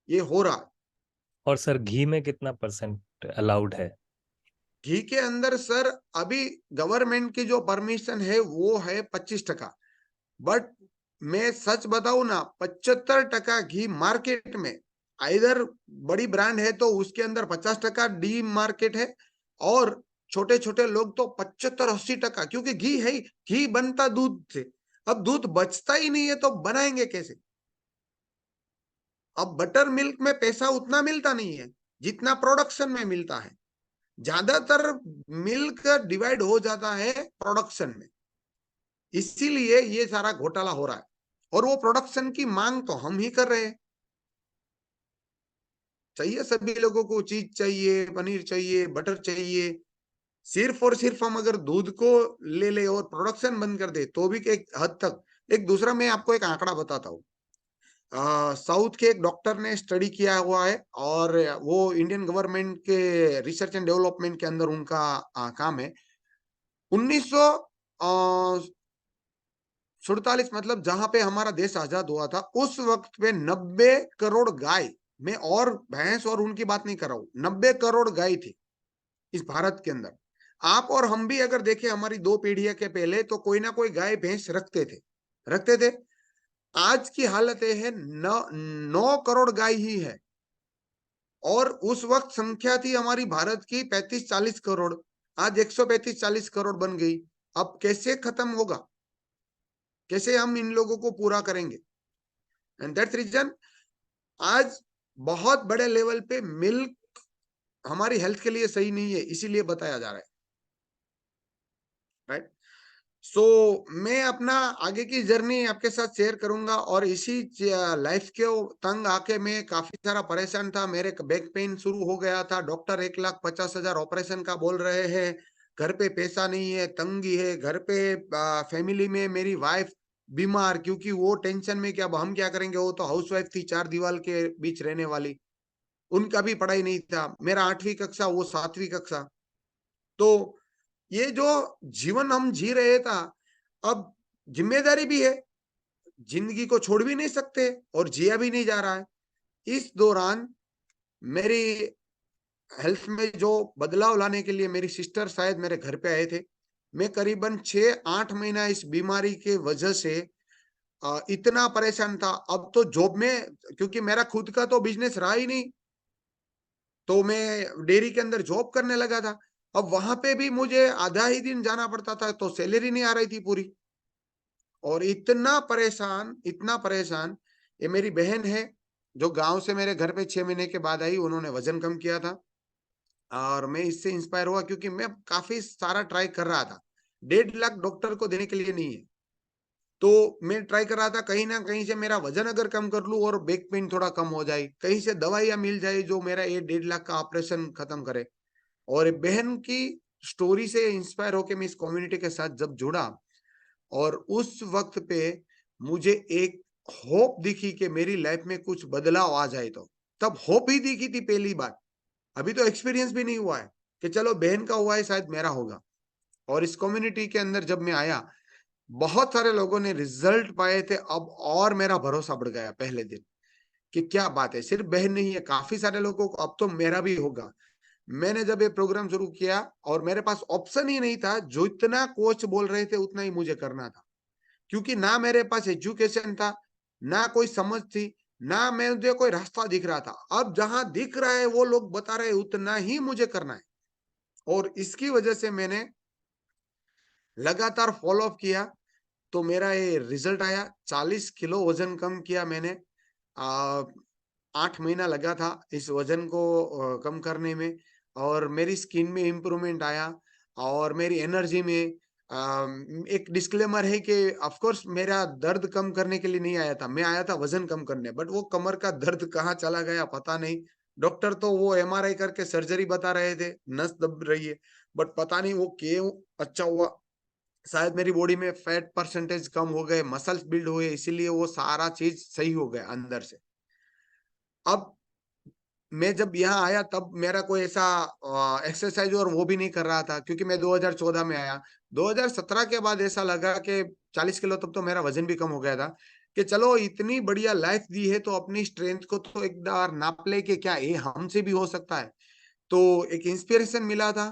ये हो रहा। और सर, घी में कितना परसेंट अलाउड है? घी के अंदर सर, अभी गवर्नमेंट की जो परमिशन है वो है 25 टका। बट मैं सच बताऊं ना, 75 टका घी मार्केट में, इधर बड़ी ब्रांड है तो उसके अंदर 50 टका डी मार्केट है, और छोटे छोटे लोग तो 75-80 टका, क्योंकि घी है ही, घी बनता दूध से। अब दूध बचता ही नहीं है तो बनाएंगे कैसे? अब बटर मिल्क में पैसा उतना मिलता नहीं है जितना प्रोडक्शन में मिलता है। ज्यादातर मिल्क डिवाइड हो जाता है प्रोडक्शन में, इसीलिए ये सारा घोटाला हो रहा है। और वो प्रोडक्शन की मांग तो हम ही कर रहे हैं। चाहिए सभी लोगों को, चीज चाहिए, पनीर चाहिए, बटर चाहिए। सिर्फ और सिर्फ हम अगर दूध को ले ले और प्रोडक्शन बंद कर दे तो भी एक हद तक। एक दूसरा मैं आपको एक आंकड़ा बताता हूँ। साउथ के एक डॉक्टर ने स्टडी किया हुआ है, और वो इंडियन गवर्नमेंट के रिसर्च एंड डेवलपमेंट के अंदर उनका काम है। 1947, मतलब जहां पे हमारा देश आजाद हुआ था, उस वक्त पे 90 करोड़ गाय, मैं और भैंस और उनकी बात नहीं कर रहा हूँ, 90 करोड़ गाय थी इस भारत के अंदर। आप और हम भी अगर देखें हमारी 2 पीढ़ियों के पहले, तो कोई ना कोई गाय भैंस रखते थे, रखते थे। आज की हालत ये है, 9 करोड़ गाय ही है और उस वक़्त संख्या थी हमारी भारत की 35-40 करोड़। आज 135-40 करोड़ बन गई। अब कैसे खत्म होगा? कैसे हम इन लोगों को पूरा करेंगे? एंड दैट्स रीज़न आज बहुत बड़े लेवल पे मिल्क हमारी हेल्थ के लिए सही नहीं है, इसीलिए बताया जा रहा है, राइट? सो मैं अपना आगे की जर्नी आपके साथ शेयर करूंगा और इसी लाइफ के तंग आके मैं काफी सारा परेशान था। मेरे बैक पेन शुरू हो गया था। डॉक्टर 1,50,000 ऑपरेशन का बोल रहे हैं। घर पे पैसा नहीं है, तंगी है। घर पे फैमिली में मेरी वाइफ बीमार, क्योंकि वो टेंशन में कि अब हम क्या करेंगे। वो तो हाउस वाइफ थी, 4 दीवार के बीच रहने वाली। उनका भी पढ़ाई नहीं था। मेरा 8वीं कक्षा, वो 7वीं कक्षा। तो ये जो जीवन हम जी रहे था, अब जिम्मेदारी भी है, जिंदगी को छोड़ भी नहीं सकते और जिया भी नहीं जा रहा है। इस दौरान मेरी हेल्थ में जो बदलाव लाने के लिए मेरी सिस्टर शायद मेरे घर पे आए थे। मैं करीबन 6-8 महीना इस बीमारी के वजह से इतना परेशान था। अब तो जॉब में, क्योंकि मेरा खुद का तो बिजनेस रहा ही नहीं, तो मैं डेयरी के अंदर जॉब करने लगा था। अब वहां पे भी मुझे आधा ही दिन जाना पड़ता था, तो सैलरी नहीं आ रही थी पूरी। और इतना परेशान, ये मेरी बहन है, जो गाँव से मेरे घर पे 6 महीने के बाद आई, उन्होंने वज़न कम किया था और मैं इससे इंस्पायर हुआ, क्योंकि मैं काफ़ी सारा ट्राई कर रहा था। 1.5 लाख डॉक्टर को देने के लिए नहीं है। तो मैं ट्राई कर रहा था कहीं न कहीं से मेरा वज़न अगर कम कर लूँ और बैक पेन थोड़ा कम हो जाए, कहीं से दवाइयाँ मिल जाए जो मेरा ये 1.5 लाख का ऑपरेशन खत्म करे। और बहन की स्टोरी से इंस्पायर होके मैं इस कम्युनिटी के साथ जब जुड़ा, और उस वक़्त पे मुझे एक होप दिखी कि मेरी लाइफ में कुछ बदलाव आ जाए तो। तब होप ही दिखी थी पहली बार। अभी तो एक्सपीरियंस भी नहीं हुआ है कि चलो बहन का हुआ है, शायद मेरा होगा। और इस कम्युनिटी के अंदर जब मैं आया, बहुत सारे लोगों ने रिजल्ट पाए थे। अब और मेरा भरोसा बढ़ गया पहले दिन कि क्या बात है, सिर्फ बहन नहीं है, काफ़ी सारे लोगों को अब तो मेरा भी होगा। मैंने जब ये प्रोग्राम शुरू किया और मेरे पास ऑप्शन ही नहीं था, जो इतना कोच बोल रहे थे उतना ही मुझे करना था। क्योंकि ना मेरे पास एजुकेशन था, ना कोई समझ थी, ना मुझे कोई रास्ता दिख रहा था। अब जहाँ दिख रहा है वो लोग बता रहे हैं, उतना ही मुझे करना है। और इसकी वजह से मैंने लगातार फॉलो अप किया, तो मेरा ये रिजल्ट आया। 40 किलो वजन कम किया मैंने। 8 महीना लगा था इस वजन को कम करने में। और मेरी स्किन में इम्प्रूवमेंट आया और मेरी एनर्जी में। एक डिस्क्लेमर है कि ऑफ कोर्स मेरा दर्द कम करने के लिए नहीं आया था, मैं आया था वजन कम करने। बट वो कमर का दर्द कहाँ चला गया पता नहीं। डॉक्टर तो वो एमआरआई करके सर्जरी बता रहे थे, नस दब रही है। बट पता नहीं वो क्यों अच्छा हुआ। शायद मेरी बॉडी में फैट परसेंटेज कम हो गए, मसल्स बिल्ड हुए, इसीलिए वो सारा चीज सही हो गया अंदर से। अब मैं जब यहाँ आया तब मेरा कोई ऐसा एक्सरसाइज और वो भी नहीं कर रहा था, क्योंकि मैं 2014 में आया। 2017 के बाद ऐसा लगा कि 40 किलो, तब तो मेरा वजन भी कम हो गया था, कि चलो इतनी बढ़िया लाइफ दी है तो अपनी स्ट्रेंथ को तो एक बार नाप ले कि क्या ये हमसे भी हो सकता है। तो एक इंस्पिरेशन मिला था।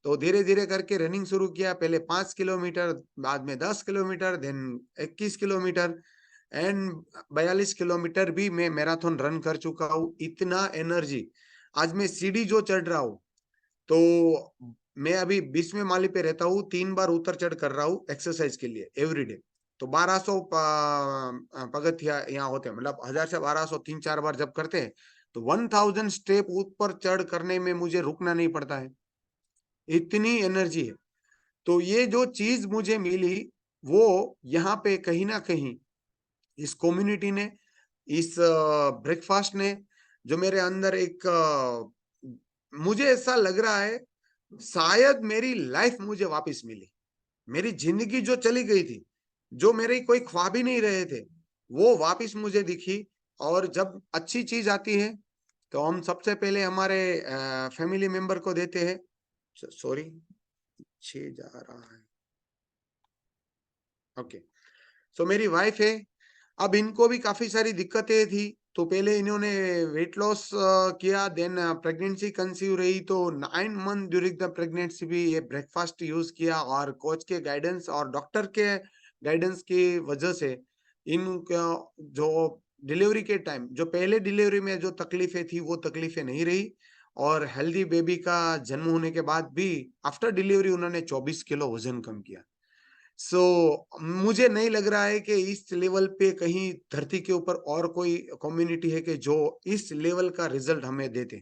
तो धीरे-धीरे करके रनिंग शुरू किया। पहले 5 किलोमीटर, बाद में 10 kilometre, then 21 kilometre and 42 kilometre भी मैं मैराथन रन कर चुका हूँ। इतना एनर्जी, आज मैं सीढ़ी जो चढ़ रहा हूँ, तो मैं अभी 20वें माले पे रहता हूँ, 3 बार उतर-चढ़ कर रहा हूँ एक्सरसाइज के लिए एवरीडे। तो 1200 पगथिया यहाँ होते हैं, मतलब 1000 से 1200 3-4 बार जब करते हैं, तो 1000 स्टेप ऊपर चढ़ करने में मुझे रुकना नहीं पड़ता है। इतनी एनर्जी है। तो ये जो चीज़ मुझे मिली, वो यहाँ पे कहीं न कहीं इस कम्युनिटी ने, इस ब्रेकफ़ास्ट ने, जो मेरे अंदर एक मुझे ऐसा लग रहा है, शायद मेरी लाइफ़ मुझे वापस मिली। मेरी ज़िंदगी जो चली गई थी, जो मेरे कोई ख्वाब ही नहीं रहे थे, वो वापस मुझे दिखी। और जब अच्छी चीज़ आती है, तो हम सबसे पहले हमारे फैमिली मेंबर को देते हैं। सॉरी, 6 जा रहा है। ओके। सो मेरी वाइफ है। अब इनको भी काफ़ी सारी दिक्कतें थी, तो पहले इन्होंने वेट लॉस किया, देन प्रेगनेंसी कंसीव रही, तो 9 मंथ ड्यूरिंग द प्रेगनेंसी भी ये ब्रेकफ़ास्ट यूज़ किया, और कोच के गाइडेंस और डॉक्टर के गाइडेंस की वजह से इनका जो डिलीवरी के टाइम जो पहले डिलीवरी में जो तकलीफ़ें थी, वो तकलीफ़ें नहीं रही और हेल्दी बेबी का जन्म होने के बाद भी आफ्टर डिलीवरी उन्होंने 24 किलो वज़न कम किया। सो मुझे नहीं लग रहा है कि इस लेवल पे कहीं धरती के ऊपर और कोई कम्युनिटी है कि जो इस लेवल का रिज़ल्ट हमें देते।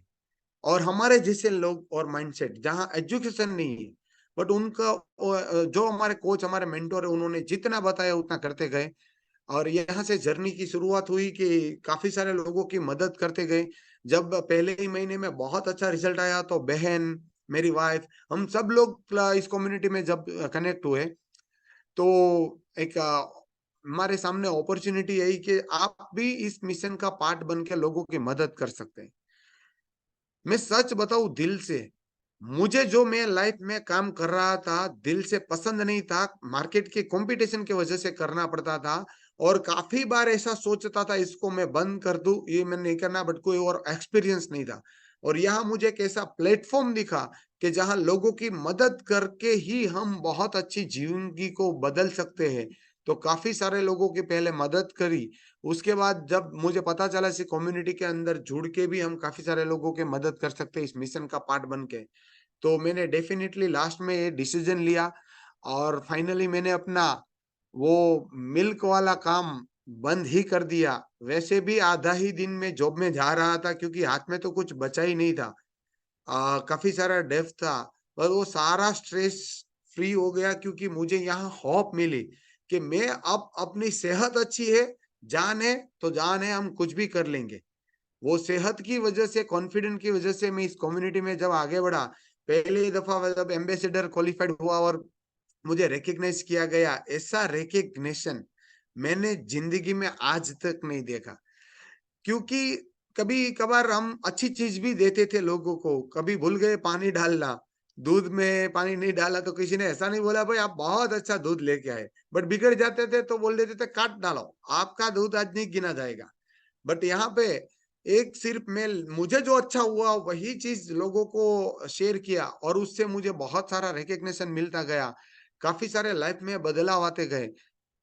और हमारे जैसे लोग और माइंडसेट जहाँ एजुकेशन नहीं है, बट उनका जो हमारे कोच, हमारे मेंटर है, उन्होंने जितना बताया उतना करते गए और यहाँ से जर्नी की शुरुआत हुई कि काफ़ी सारे लोगों की मदद करते गए। जब पहले ही महीने में बहुत अच्छा रिज़ल्ट आया तो बहन, मेरी वाइफ़, हम सब लोग इस कम्युनिटी में जब कनेक्ट हुए, तो एक हमारे सामने अपॉर्च्युनिटी आई कि आप भी इस मिशन का पार्ट बन के लोगों की मदद कर सकते हैं। मैं सच बताऊँ दिल से, मुझे जो मैं लाइफ में काम कर रहा था, दिल से पसंद नहीं था, मार्केट के कॉम्पिटिशन की वजह से करना पड़ता था और काफ़ी बार ऐसा सोचता था इसको मैं बंद कर दूँ, ये मैं नहीं करना बट कोई और एक्सपीरियंस नहीं था। और यहाँ मुझे एक ऐसा प्लेटफ़ॉर्म दिखा कि जहाँ लोगों की मदद करके ही हम बहुत अच्छी ज़िंदगी को बदल सकते हैं। तो काफ़ी सारे लोगों की पहले मदद करी, उसके बाद जब मुझे पता चला इसी कम्युनिटी के अंदर जुड़ के भी हम काफ़ी सारे लोगों की मदद कर सकते हैं इस मिशन का पार्ट बन के। तो मैंने डेफ़िनिटली लास्ट में ये डिसीज़न लिया और फाइनली मैंने अपना वो मिल्क वाला काम बंद ही कर दिया। वैसे भी आधा ही दिन मैं जॉब में जा रहा था क्योंकि हाथ में तो कुछ बचा ही नहीं था। काफ़ी सारा डेब्ट था, पर वो सारा स्ट्रेस फ्री हो गया क्योंकि मुझे यहाँ होप मिली कि मैं अब अपनी सेहत अच्छी है, जान है, हम कुछ भी कर लेंगे। वो सेहत की वजह से, कॉन्फिडेंट की वजह से मैं इस कम्युनिटी में जब आगे बढ़ा, पहली दफ़ा जब एम्बेसडर क्वालिफाइड हुआ और मुझे रिकॉग्नाइज़ किया गया, ऐसा रिकॉग्निशन मैंने ज़िंदगी में आज तक नहीं देखा। क्योंकि कभी-कभार हम अच्छी चीज़ भी देते थे लोगों को, कभी भूल गए पानी डालना, दूध में पानी नहीं डाला तो किसी ने ऐसा नहीं बोला भाई आप बहुत अच्छा दूध लेके आए, बट बिगड़ जाते थे तो बोल देते थे काट डालो, आपका दूध आज नहीं गिना जाएगा। बट यहाँ पे एक सिर्फ मैं मुझे जो अच्छा हुआ वही चीज़ लोगों को शेयर किया और उससे मुझे बहुत सारा रिकॉग्निशन मिलता गया। काफ़ी सारे लाइफ में बदलाव आते गए।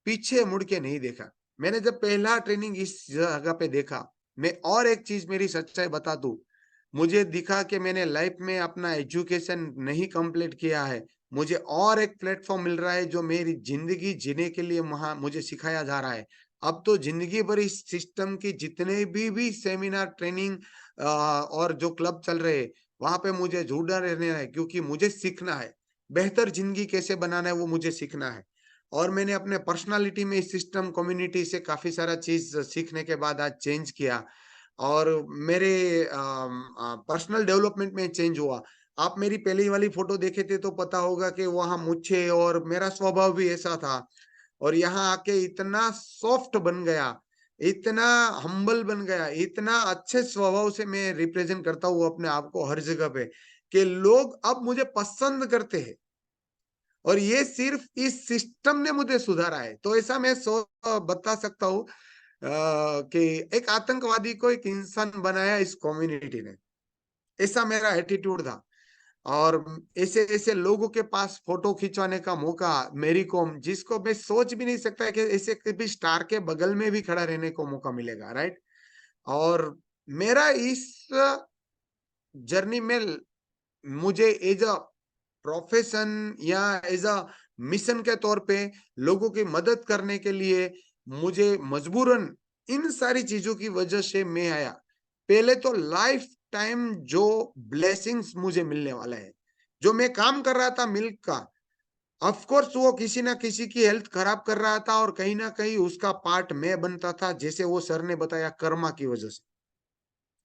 पीछे मुड़ के नहीं देखा। मैंने जब पहला ट्रेनिंग इस जगह पे देखा, मैं और एक चीज़ मेरी सच्चाई बता दूँ, मुझे दिखा कि मैंने लाइफ में अपना एजुकेशन नहीं कंप्लीट किया है। मुझे और एक प्लेटफ़ॉर्म मिल रहा है जो मेरी ज़िंदगी जीने के लिए वहाँ मुझे सिखाया जा रहा है। अब तो ज़िंदगी भर इस सिस्टम की जितने भी सेमिनार, ट्रेनिंग और जो क्लब चल रहे हैं, वहाँ पे मुझे जुड़ा रहना है क्योंकि मुझे सीखना है। बेहतर ज़िंदगी कैसे बनाना है वो मुझे सीखना है। और मैंने अपने पर्सनैलिटी में इस सिस्टम कम्युनिटी से काफ़ी सारा चीज़ सीखने के बाद आज चेंज किया और मेरे पर्सनल डेवलपमेंट में चेंज हुआ। आप मेरी पहली वाली फ़ोटो देखे थे तो पता होगा कि वहाँ मूंछें और मेरा स्वभाव भी ऐसा था और यहाँ आके इतना सॉफ्ट बन गया, इतना हम्बल बन गया, इतना अच्छे स्वभाव से मैं रिप्रेज़ेंट करता हूँ अपने आप को हर जगह पे कि लोग अब मुझे पसंद करते हैं। और ये सिर्फ इस सिस्टम ने मुझे सुधारा है। तो ऐसा मैं बता सकता हूँ कि एक आतंकवादी को एक इंसान बनाया इस कम्युनिटी ने। ऐसा मेरा एटीट्यूड था। और ऐसे-ऐसे लोगों के पास फ़ोटो खिंचवाने का मौका, मैरी कॉम जिसको मैं सोच भी नहीं सकता कि ऐसे कभी स्टार के बगल में भी खड़ा रहने को मौका मिलेगा, राइट? और मेरा इस जर्नी में मुझे एज़ अ प्रोफ़ेशन या एज़ अ मिशन के तौर पे लोगों की मदद करने के लिए मुझे मजबूरन इन सारी चीज़ों की वजह से मैं आया। पहले तो लाइफ़ टाइम जो ब्लेसिंग्स मुझे मिलने वाला है, जो मैं काम कर रहा था मिल्क का, ऑफ़ कोर्स वो किसी न किसी की हेल्थ खराब कर रहा था और कहीं न कहीं उसका पार्ट मैं बनता था, जैसे वो सर ने बताया कर्मा की वजह से।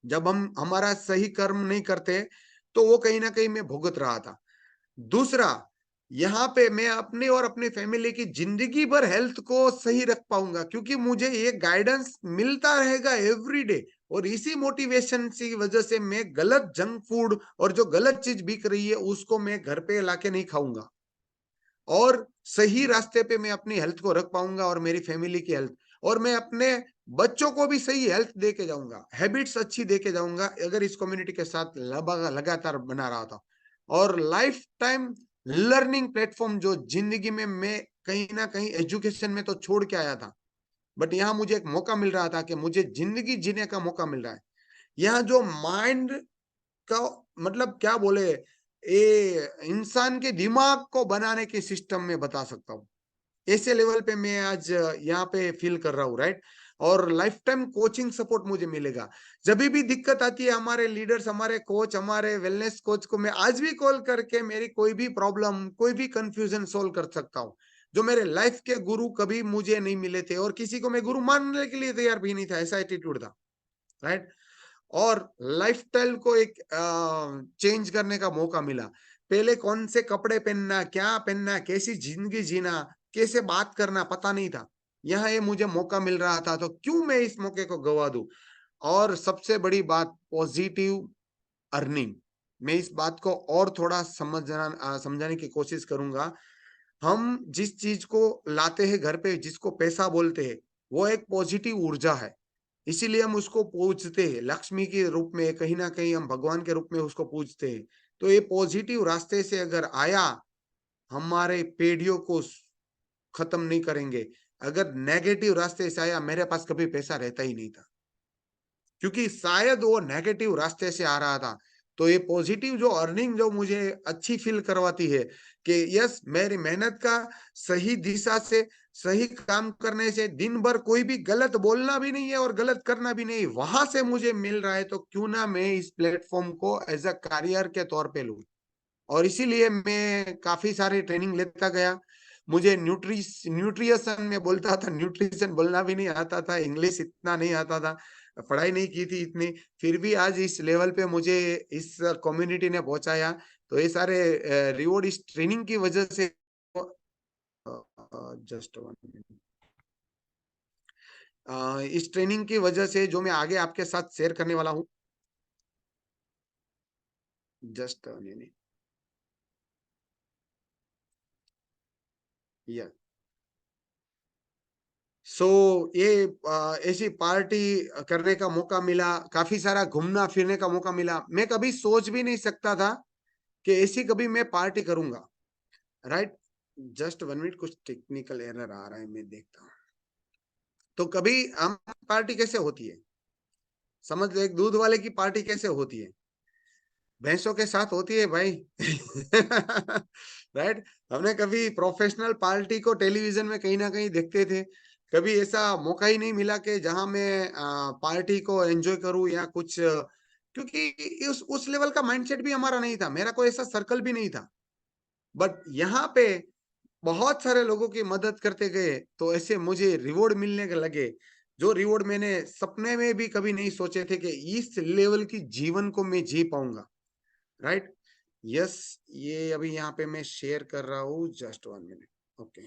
जब हम हमारा सही कर्म नहीं करते, तो वो कहीं न कहीं मैं भुगत रहा था। दूसरा, यहाँ पे मैं अपनी और अपनी फैमिली की ज़िंदगी भर हेल्थ को सही रख पाऊँगा क्योंकि मुझे ये गाइडेंस मिलता रहेगा एवरीडे और इसी मोटिवेशन की वज़ह से मैं गलत जंक फूड और जो गलत चीज़ बिक रही है, उसको मैं घर पे लाके नहीं खाऊँगा। और सही रास्ते पे मैं अपनी हेल्थ को रख पाऊँगा और मेरी फैमिली की हेल्थ और मैं अपने बच्चों को भी सही हेल्थ दे के जाऊँगा, हैबिट्स अच्छी दे के जाऊँगा अगर इस कम्युनिटी के साथ लगातार बना रहा था। और लाइफ टाइम लर्निंग प्लेटफ़ॉर्म जो ज़िंदगी में मैं कहीं न कहीं एजुकेशन में तो छोड़ के आया था। बट यहाँ मुझे एक मौका मिल रहा था कि मुझे ज़िंदगी जीने का मौका मिल रहा है। यहाँ जो माइंड का मतलब क्या बोले, ये इंसान के दिमाग को बनाने के सिस्टम में बता सकता हूँ। ऐसे लेवल पे मैं आज यहाँ पे फ़ील कर रहा हूँ, राइट? और लाइफ टाइम कोचिंग सपोर्ट मुझे मिलेगा। जभी भी दिक्कत आती है, हमारे लीडर्स, हमारे कोच, हमारे वेलनेस कोच को मैं आज भी कॉल करके मेरी कोई भी प्रॉब्लम, कोई भी कन्फ्यूज़न सॉल्व कर सकता हूँ। जो मेरे लाइफ के गुरु कभी मुझे नहीं मिले थे और किसी को मैं गुरु मानने के लिए तैयार भी नहीं था, ऐसा एटीट्यूड था, राइट? और लाइफ़स्टाइल को एक चेंज करने का मौका मिला। पहले कौन से कपड़े पहनना, कैसी ज़िंदगी जीना, कैसे बात करना पता नहीं था। यहाँ ये मुझे मौका मिल रहा था तो क्यों मैं इस मौके को गँवा दूँ? और सबसे बड़ी बात पॉज़िटिव अर्निंग। मैं इस बात को और थोड़ा समझाने की कोशिश करूँगा। हम जिस चीज़ को लाते हैं घर पे, जिसको पैसा बोलते हैं, वो एक पॉज़िटिव ऊर्जा है। इसीलिए हम उसको पूजते हैं, लक्ष्मी के रूप में कहीं न कहीं हम भगवान के रूप में उसको पूजते हैं। तो ये पॉज़िटिव रास्ते से अगर आया, हमारे पीढ़ियों को खत्म नहीं करेंगे। अगर नेगेटिव रास्ते से आया, मेरे पास कभी पैसा रहता ही नहीं था। क्योंकि शायद वो नेगेटिव रास्ते से आ रहा था। तो ये पॉजिटिव जो अर्निंग जो मुझे अच्छी फ़ील करवाती है कि यस मेरी मेहनत का सही दिशा से, सही काम करने से दिन भर कोई भी गलत बोलना भी नहीं है और गलत करना भी नहीं, वहाँ से मुझे मिल रहा है तो क्यों ना मैं इस प्लेटफ़ॉर्म को एज़ अ करियर के तौर पे लूँ। और इसीलिए मैं काफ़ी सारी ट्रेनिंग लेता गया। मुझे न्यूट्रिशन मैं बोलता था, न्यूट्रिशन बोलना भी नहीं आता था, इंग्लिश इतना नहीं आता था, पढ़ाई नहीं की थी इतनी, फिर भी आज इस लेवल पे मुझे इस कम्युनिटी ने पहुँचाया। तो ये सारे रिवॉर्ड इस ट्रेनिंग की वज़ह से जस्ट 1 मिनट। इस ट्रेनिंग की वज़ह से जो मैं आगे आपके साथ शेयर करने वाला हूँ, जस्ट अ मिनट। या सो ये ऐसी पार्टी करने का मौका मिला, काफ़ी सारा घूमना-फिरने का मौका मिला। मैं कभी सोच भी नहीं सकता था कि ऐसी कभी मैं पार्टी करूँगा, राइट? जस्ट 1 मिनट कुछ टेक्निकल एरर आ रहा है, मैं देखता हूँ। तो कभी हम पार्टी कैसे होती है? समझ लो एक दूध वाले की पार्टी कैसे होती है? भैंसों के साथ होती है भाई। राइट? हमने कभी प्रोफेशनल पार्टी को टेलीविज़न में कहीं न कहीं देखते थे। कभी ऐसा मौका ही नहीं मिला कि जहाँ मैं पार्टी को एन्जॉय करूँ या कुछ क्योंकि उस लेवल का माइंडसेट भी हमारा नहीं था। मेरा कोई ऐसा सर्कल भी नहीं था। बट यहाँ पे बहुत सारे लोगों की मदद करते गए, तो ऐसे मुझे रिवॉर्ड मिलने के लगे। जो रिवॉर्ड मैंने सपने में भी कभी नहीं सोचे थे कि इस लेवल की जीवन को मैं जी पाऊँगा। राइट? यस, ये अभी यहाँ पे मैं शेयर कर रहा हूँ, जस्ट 1 मिनट। ओके।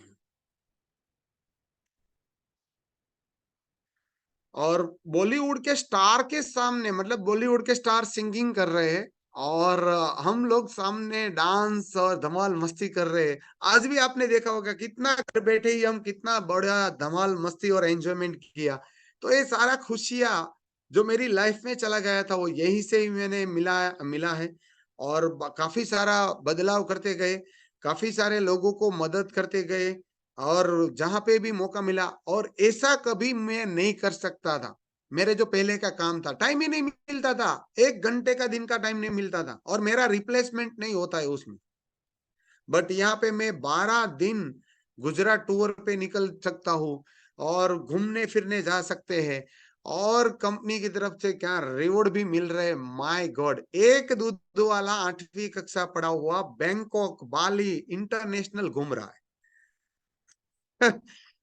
और बॉलीवुड के स्टार के सामने मतलब बॉलीवुड के स्टार सिंगिंग कर रहे हैं और हम लोग सामने डांस और धमाल मस्ती कर रहे हैं। आज भी आपने देखा होगा कितना घर बैठे ही हम कितना बड़ा धमाल मस्ती और एन्जॉयमेंट किया। तो ये सारा खुशियाँ जो मेरी लाइफ में चला गया था वो यहीं से ही मैंने मिला मिला है और काफ़ी सारा बदलाव करते गए, काफ़ी सारे लोगों को मदद करते गए और जहाँ पे भी मौका मिला और ऐसा कभी मैं नहीं कर सकता था। मेरे जो पहले का काम था, टाइम ही नहीं मिलता था। 1 घंटे का दिन का टाइम नहीं मिलता था और मेरा रिप्लेसमेंट नहीं होता है उसमें। बट यहाँ पे मैं 12 दिन गुजरात टूर पे निकल सकता हूँ और घूमने-फिरने जा सकते हैं और कंपनी की तरफ से क्या रिवॉर्ड भी मिल रहे हैं। My God! एक दूध वाला 8वीं कक्षा पढ़ा हुआ बैंकॉक, बाली इंटरनेशनल घूम रहा है।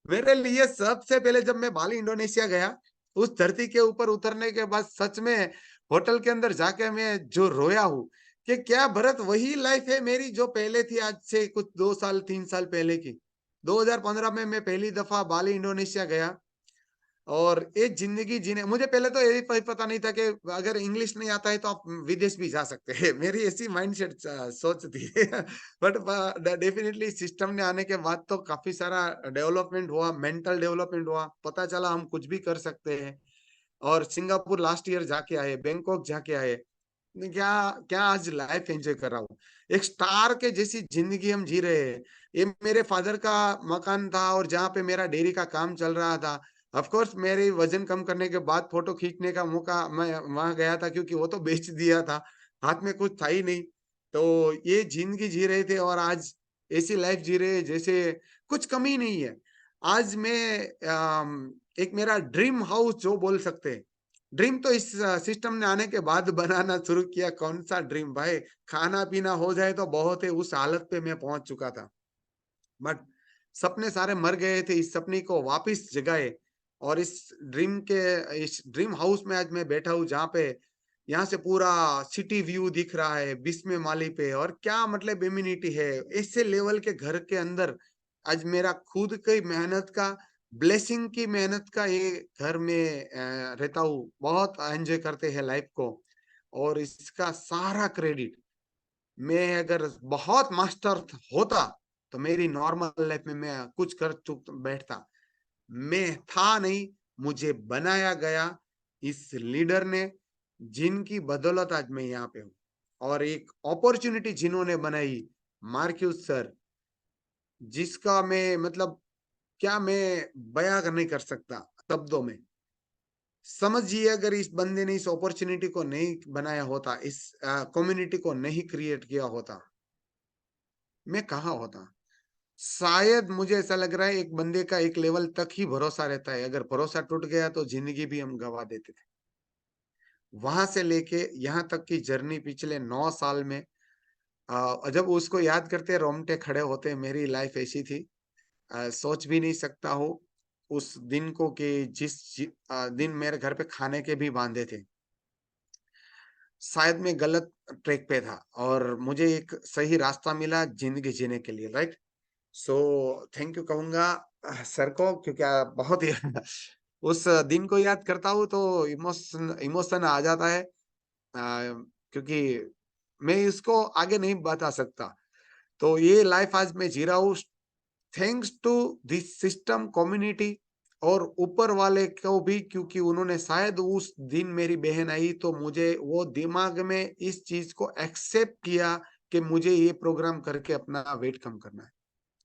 मेरे लिए सबसे पहले जब मैं बाली इंडोनेशिया गया, उस धरती के ऊपर उतरने के बाद सच में होटल के अंदर जाके मैं जो रोया हूँ, कि क्या भरत वही लाइफ है मेरी जो पहले थी आज से कुछ 2 साल 3 साल पहले की। 2015 में मैं पहली दफ़ा बाली इंडोनेशिया गया और एक ज़िंदगी जीने मुझे पहले तो यही पता नहीं था कि अगर इंग्लिश नहीं आता है तो आप विदेश भी जा सकते हैं। मेरी ऐसी माइंडसेट सोच थी। बट डेफ़िनिटली सिस्टम ने आने के बाद तो काफ़ी सारा डेवलपमेंट हुआ, मेंटल डेवलपमेंट हुआ, पता चला हम कुछ भी कर सकते हैं और सिंगापुर लास्ट ईयर जाके आए, बैंकॉक जाके आए। क्या क्या आज लाइफ एन्जॉय कर रहा हूँ। एक स्टार के जैसी ज़िंदगी हम जी रहे हैं। ये मेरे फ़ादर का मकान था और जहाँ पे मेरा डेयरी का काम चल रहा था। ऑफ कोर्स मेरे वज़न कम करने के बाद फ़ोटो खींचने का मौका मैं वहाँ गया था क्योंकि वो तो बेच दिया था, हाथ में कुछ था ही नहीं। तो ये ज़िंदगी जी रहे थे और आज ऐसी लाइफ़ जी रहे हैं जैसे कुछ कमी नहीं है। आज मैं एक मेरा ड्रीम हाउस जो बोल सकते हैं, ड्रीम तो इस सिस्टम ने आने के बाद बनाना शुरू किया, कौन-सा ड्रीम भाई, खाना-पीना हो जाए तो बहुत है, उस हालत पे मैं पहुँच चुका था। बट सपने सारे मर गए थे, इस सपने को वापस जगाए और इस ड्रीम हाउस में आज मैं बैठा हूँ जहाँ पे यहाँ से पूरा सिटी व्यू दिख रहा है 20वें माले पे और क्या मतलब इम्यूनिटी है। ऐसे लेवल के घर के अंदर आज मेरा खुद की मेहनत का ब्लेसिंग की मेहनत का ये घर में रहता हूँ। बहुत एन्जॉय करते हैं लाइफ को और इसका सारा क्रेडिट मैं अगर बहुत मास्टर होता, तो मेरी नॉर्मल लाइफ में मैं कुछ कर चुक बैठता। मैं था नहीं, मुझे बनाया गया इस लीडर ने, जिनकी बदौलत आज मैं यहाँ पे हूँ। और एक अपॉर्च्युनिटी जिन्होंने बनाई, मार्क्यूस सर, जिसका मैं मतलब क्या मैं बयाँ नहीं कर सकता शब्दों में। समझिए अगर इस बंदे ने इस अपॉर्च्युनिटी को नहीं बनाया होता, इस कम्युनिटी को नहीं क्रिएट किया होता, मैं कहाँ होता? शायद मुझे ऐसा लग रहा है एक बंदे का एक लेवल तक ही भरोसा रहता है, अगर भरोसा टूट गया तो ज़िंदगी भी हम गँवा देते थे। वहाँ से लेके यहाँ तक की जर्नी पिछले 9 साल में जब उसको याद करते रोंगटे खड़े होते हैं, मेरी लाइफ़ ऐसी थी। सोच भी नहीं सकता हूँ उस दिन को कि दिन मेरे घर पे खाने के भी वांदे थे। शायद मैं गलत ट्रैक पे था और मुझे एक सही रास्ता मिला ज़िंदगी जीने के लिए, राइट? सो थैंक यू कहूँगा सर को क्योंकि बहुत ही उस दिन को याद करता हूँ तो इमोशन इमोशन आ जाता है क्योंकि मैं इसको आगे नहीं बता सकता। तो ये लाइफ आज मैं जी रहा हूँ thanks to this system community और ऊपर वाले को भी क्योंकि उन्होंने शायद उस दिन मेरी बहन आई तो मुझे वो दिमाग में इस चीज़ को एक्सेप्ट किया कि मुझे ये प्रोग्राम करके अपना वेट कम करना है।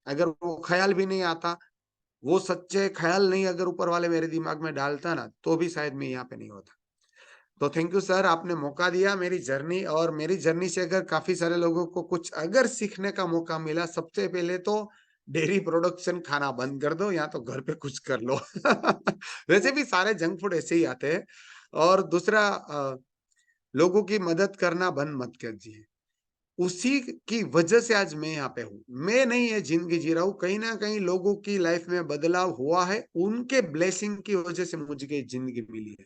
अगर वो ख़्याल भी नहीं आता, वो सच्चे ख़्याल नहीं अगर ऊपर वाले मेरे दिमाग में डालता ना, तो भी शायद मैं यहाँ पे नहीं होता। तो थैंक यू सर आपने मौका दिया मेरी जर्नी और मेरी जर्नी से अगर काफ़ी सारे लोगों को कुछ अगर सीखने का मौका मिला, सबसे पहले तो डेयरी प्रोडक्शन खाना बंद कर दो या तो घर पे कुछ कर लो। वैसे भी सारे जंक फूड ऐसे ही आते हैं और दूसरा लोगों की मदद करना बंद मत कीजिए। उसी की वजह से आज मैं यहाँ पे हूँ। मैं नहीं ये ज़िंदगी जी रहा हूँ, कहीं न कहीं लोगों की लाइफ़ में बदलाव हुआ है, उनके ब्लेसिंग की वजह से मुझे ये ज़िंदगी मिली है।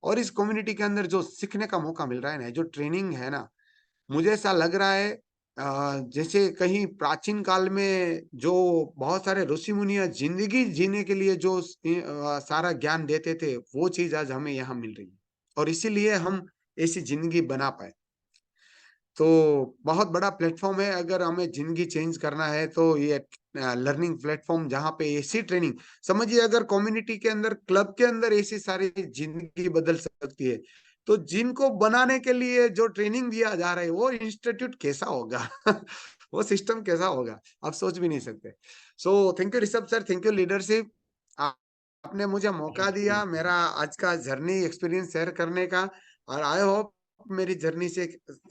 और इस कम्युनिटी के अंदर जो सीखने का मौका मिल रहा है ना, जो ट्रेनिंग है ना, मुझे ऐसा लग रहा है जैसे कहीं प्राचीन काल में जो बहुत सारे ऋषि-मुनियाँ ज़िंदगी जीने के लिए जो सारा ज्ञान देते थे, वो चीज़ आज हमें यहाँ मिल रही है। और इसीलिए हम ऐसी ज़िंदगी बना पाए। तो बहुत बड़ा प्लेटफ़ॉर्म है अगर हमें ज़िंदगी चेंज करना है तो ये लर्निंग प्लेटफ़ॉर्म जहाँ पे ऐसी ट्रेनिंग समझिए अगर कम्युनिटी के अंदर, क्लब के अंदर ऐसी सारी ज़िंदगी बदल सकती है, तो जिनको बनाने के लिए जो ट्रेनिंग दिया जा रहा है वो इंस्टीट्यूट कैसा होगा? वो सिस्टम कैसा होगा? आप सोच भी नहीं सकते। So thank you Rishabh sir, thank you leadership. आ आपने मुझे मौका दिया मेरा आज का जर्नी एक्सपीरियंस शेयर करने का और आई होप मेरी जर्नी से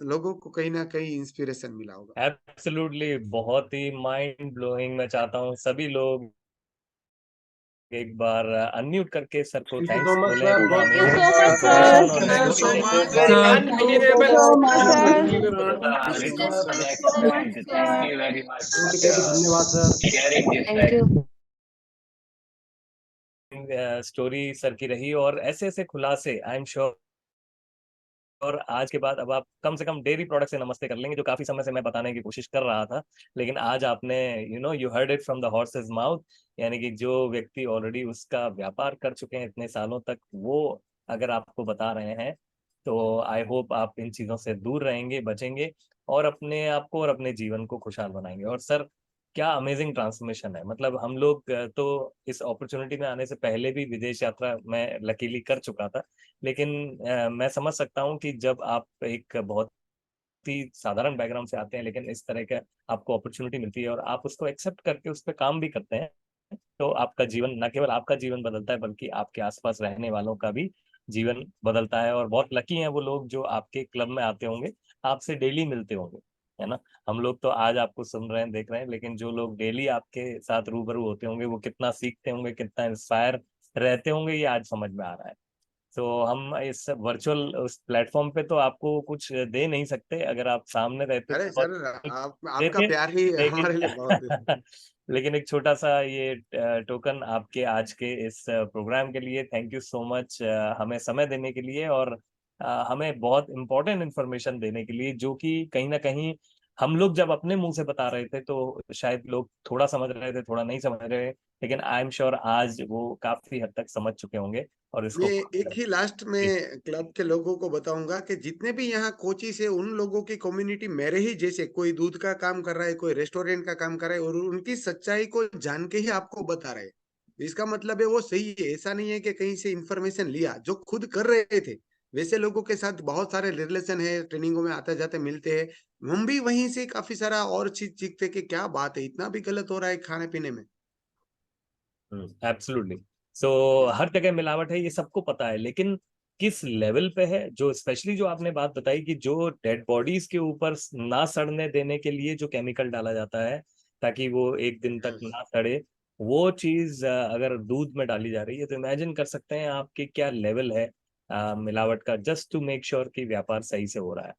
लोगों को कहीं न कहीं इंस्पिरेशन मिला होगा। एब्सोल्युटली बहुत ही माइंड ब्लोइंग। मैं चाहता हूँ सभी लोग एक बार अनम्यूट करके सर को thank you so thanks much बोलें सर, फॉर द बहुत Thank you बहुत अमेजिंग so much, धन्यवाद। sir. इंफॉर्मेशन थैंक और you so story. Much Very sir, Thank you unbelievable. so much, thank sir. You Thank sir, thank you so much, you so much, sir. Thank you धन्यवाद sir. Thank you. Story sir की रही और ऐसे-ऐसे खुलासे I am sure और आज के बाद अब आप कम से कम डेयरी प्रोडक्ट से नमस्ते कर लेंगे, जो काफ़ी समय से मैं बताने की कोशिश कर रहा था। लेकिन आज आपने you heard it from the horses mouth, यानी कि जो व्यक्ति ऑलरेडी उसका व्यापार कर चुके हैं इतने सालों तक, वो अगर आपको बता रहे हैं, तो आई होप आप इन चीज़ों से दूर रहेंगे, बचेंगे और अपने आप को और अपने जीवन को खुशहाल बनाएँगे। और सर, क्या अमेजिंग ट्रांसफॉर्मेशन है! मतलब हम लोग तो इस अपॉर्च्युनिटी में आने से पहले भी विदेश यात्रा मैं लकीली कर चुका था। लेकिन मैं समझ सकता हूँ कि जब आप एक बहुत ही साधारण बैकग्राउंड से आते हैं, लेकिन इस तरह का आपको अपॉर्च्युनिटी मिलती है और आप उसको एक्सेप्ट करके उस पे काम भी करते हैं, तो आपका जीवन, न केवल आपका जीवन बदलता है बल्कि आपके आसपास रहने वालों का भी जीवन बदलता है। और बहुत लकी हैं वो लोग जो आपके क्लब में आते होंगे, आपसे डेली मिलते होंगे, है ना। हम लोग तो आज आपको सुन रहे हैं, देख रहे हैं, लेकिन जो लोग डेली आपके साथ रूबरू होते होंगे वो कितना सीखते होंगे, कितना इंस्पायर रहते होंगे, ये आज समझ में आ रहा है। तो हम इस वर्चुअल उस प्लेटफॉर्म पे तो आपको कुछ दे नहीं सकते, अगर आप सामने रहते अरे तो बहुत सर, कुछ आपका देते, प्यार ही लेकिन हमारे लिए बहुत है। लेकिन एक छोटा सा ये टोकन आपके आज के इस प्रोग्राम के लिए, थैंक यू सो मच हमें समय देने के लिए, और हमें बहुत इंपॉर्टेंट इन्फॉर्मेशन देने के लिए, जो कि कहीं ना कहीं हम लोग जब अपने मुंह से बता रहे थे तो शायद लोग थोड़ा समझ रहे थे, थोड़ा नहीं समझ रहे, लेकिन आई एम श्योर आज वो काफी हद तक समझ चुके होंगे और मैं इसको एक ही लास्ट में क्लब के लोगों को बताऊंगा कि जितने भी यहाँ कोचिस है, उन लोगों की कम्युनिटी मेरे ही जैसे, कोई दूध का काम कर रहा है, कोई रेस्टोरेंट का काम कर रहा है, और उनकी सच्चाई को जान के ही आपको बता रहे हैं। इसका मतलब है वो सही है, ऐसा नहीं है कि कहीं से इंफॉर्मेशन लिया, जो खुद कर रहे थे वैसे लोगों के साथ बहुत सारे रिलेशन है, ट्रेनिंगों में आते जाते मिलते हैं। हम भी वहीं से काफी सारा और चीज सीखते कि क्या बात है, इतना भी गलत हो रहा है खाने पीने में। एब्सोल्युटली। सो हर जगह मिलावट है, ये सबको पता है, लेकिन किस लेवल पे है, जो स्पेशली जो आपने बात बताई कि जो डेड बॉडीज के ऊपर ना सड़ने देने के लिए जो केमिकल डाला जाता है ताकि वो एक दिन तक यस। ना सड़े, वो चीज अगर दूध में डाली जा रही है तो इमेजिन कर सकते हैं आपके क्या लेवल है मिलावट का, जस्ट टू मेक श्योर कि व्यापार सही से हो रहा है।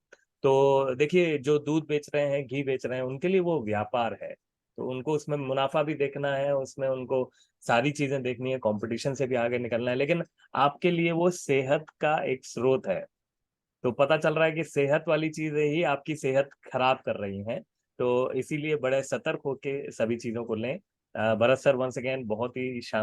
तो देखिए, जो दूध बेच रहे हैं, घी बेच रहे हैं, उनके लिए वो व्यापार है, तो उनको उसमें मुनाफा भी देखना है, उसमें उनको सारी चीजें देखनी है, कंपटीशन से भी आगे निकलना है, लेकिन आपके लिए वो सेहत का एक स्रोत है। तो पता चल रहा है कि सेहत वाली चीजें ही आपकी सेहत खराब कर रही हैं, तो इसीलिए बड़े सतर्क होके सभी चीजों को लें। भरत सर, वंस अगेन बहुत ही शानदार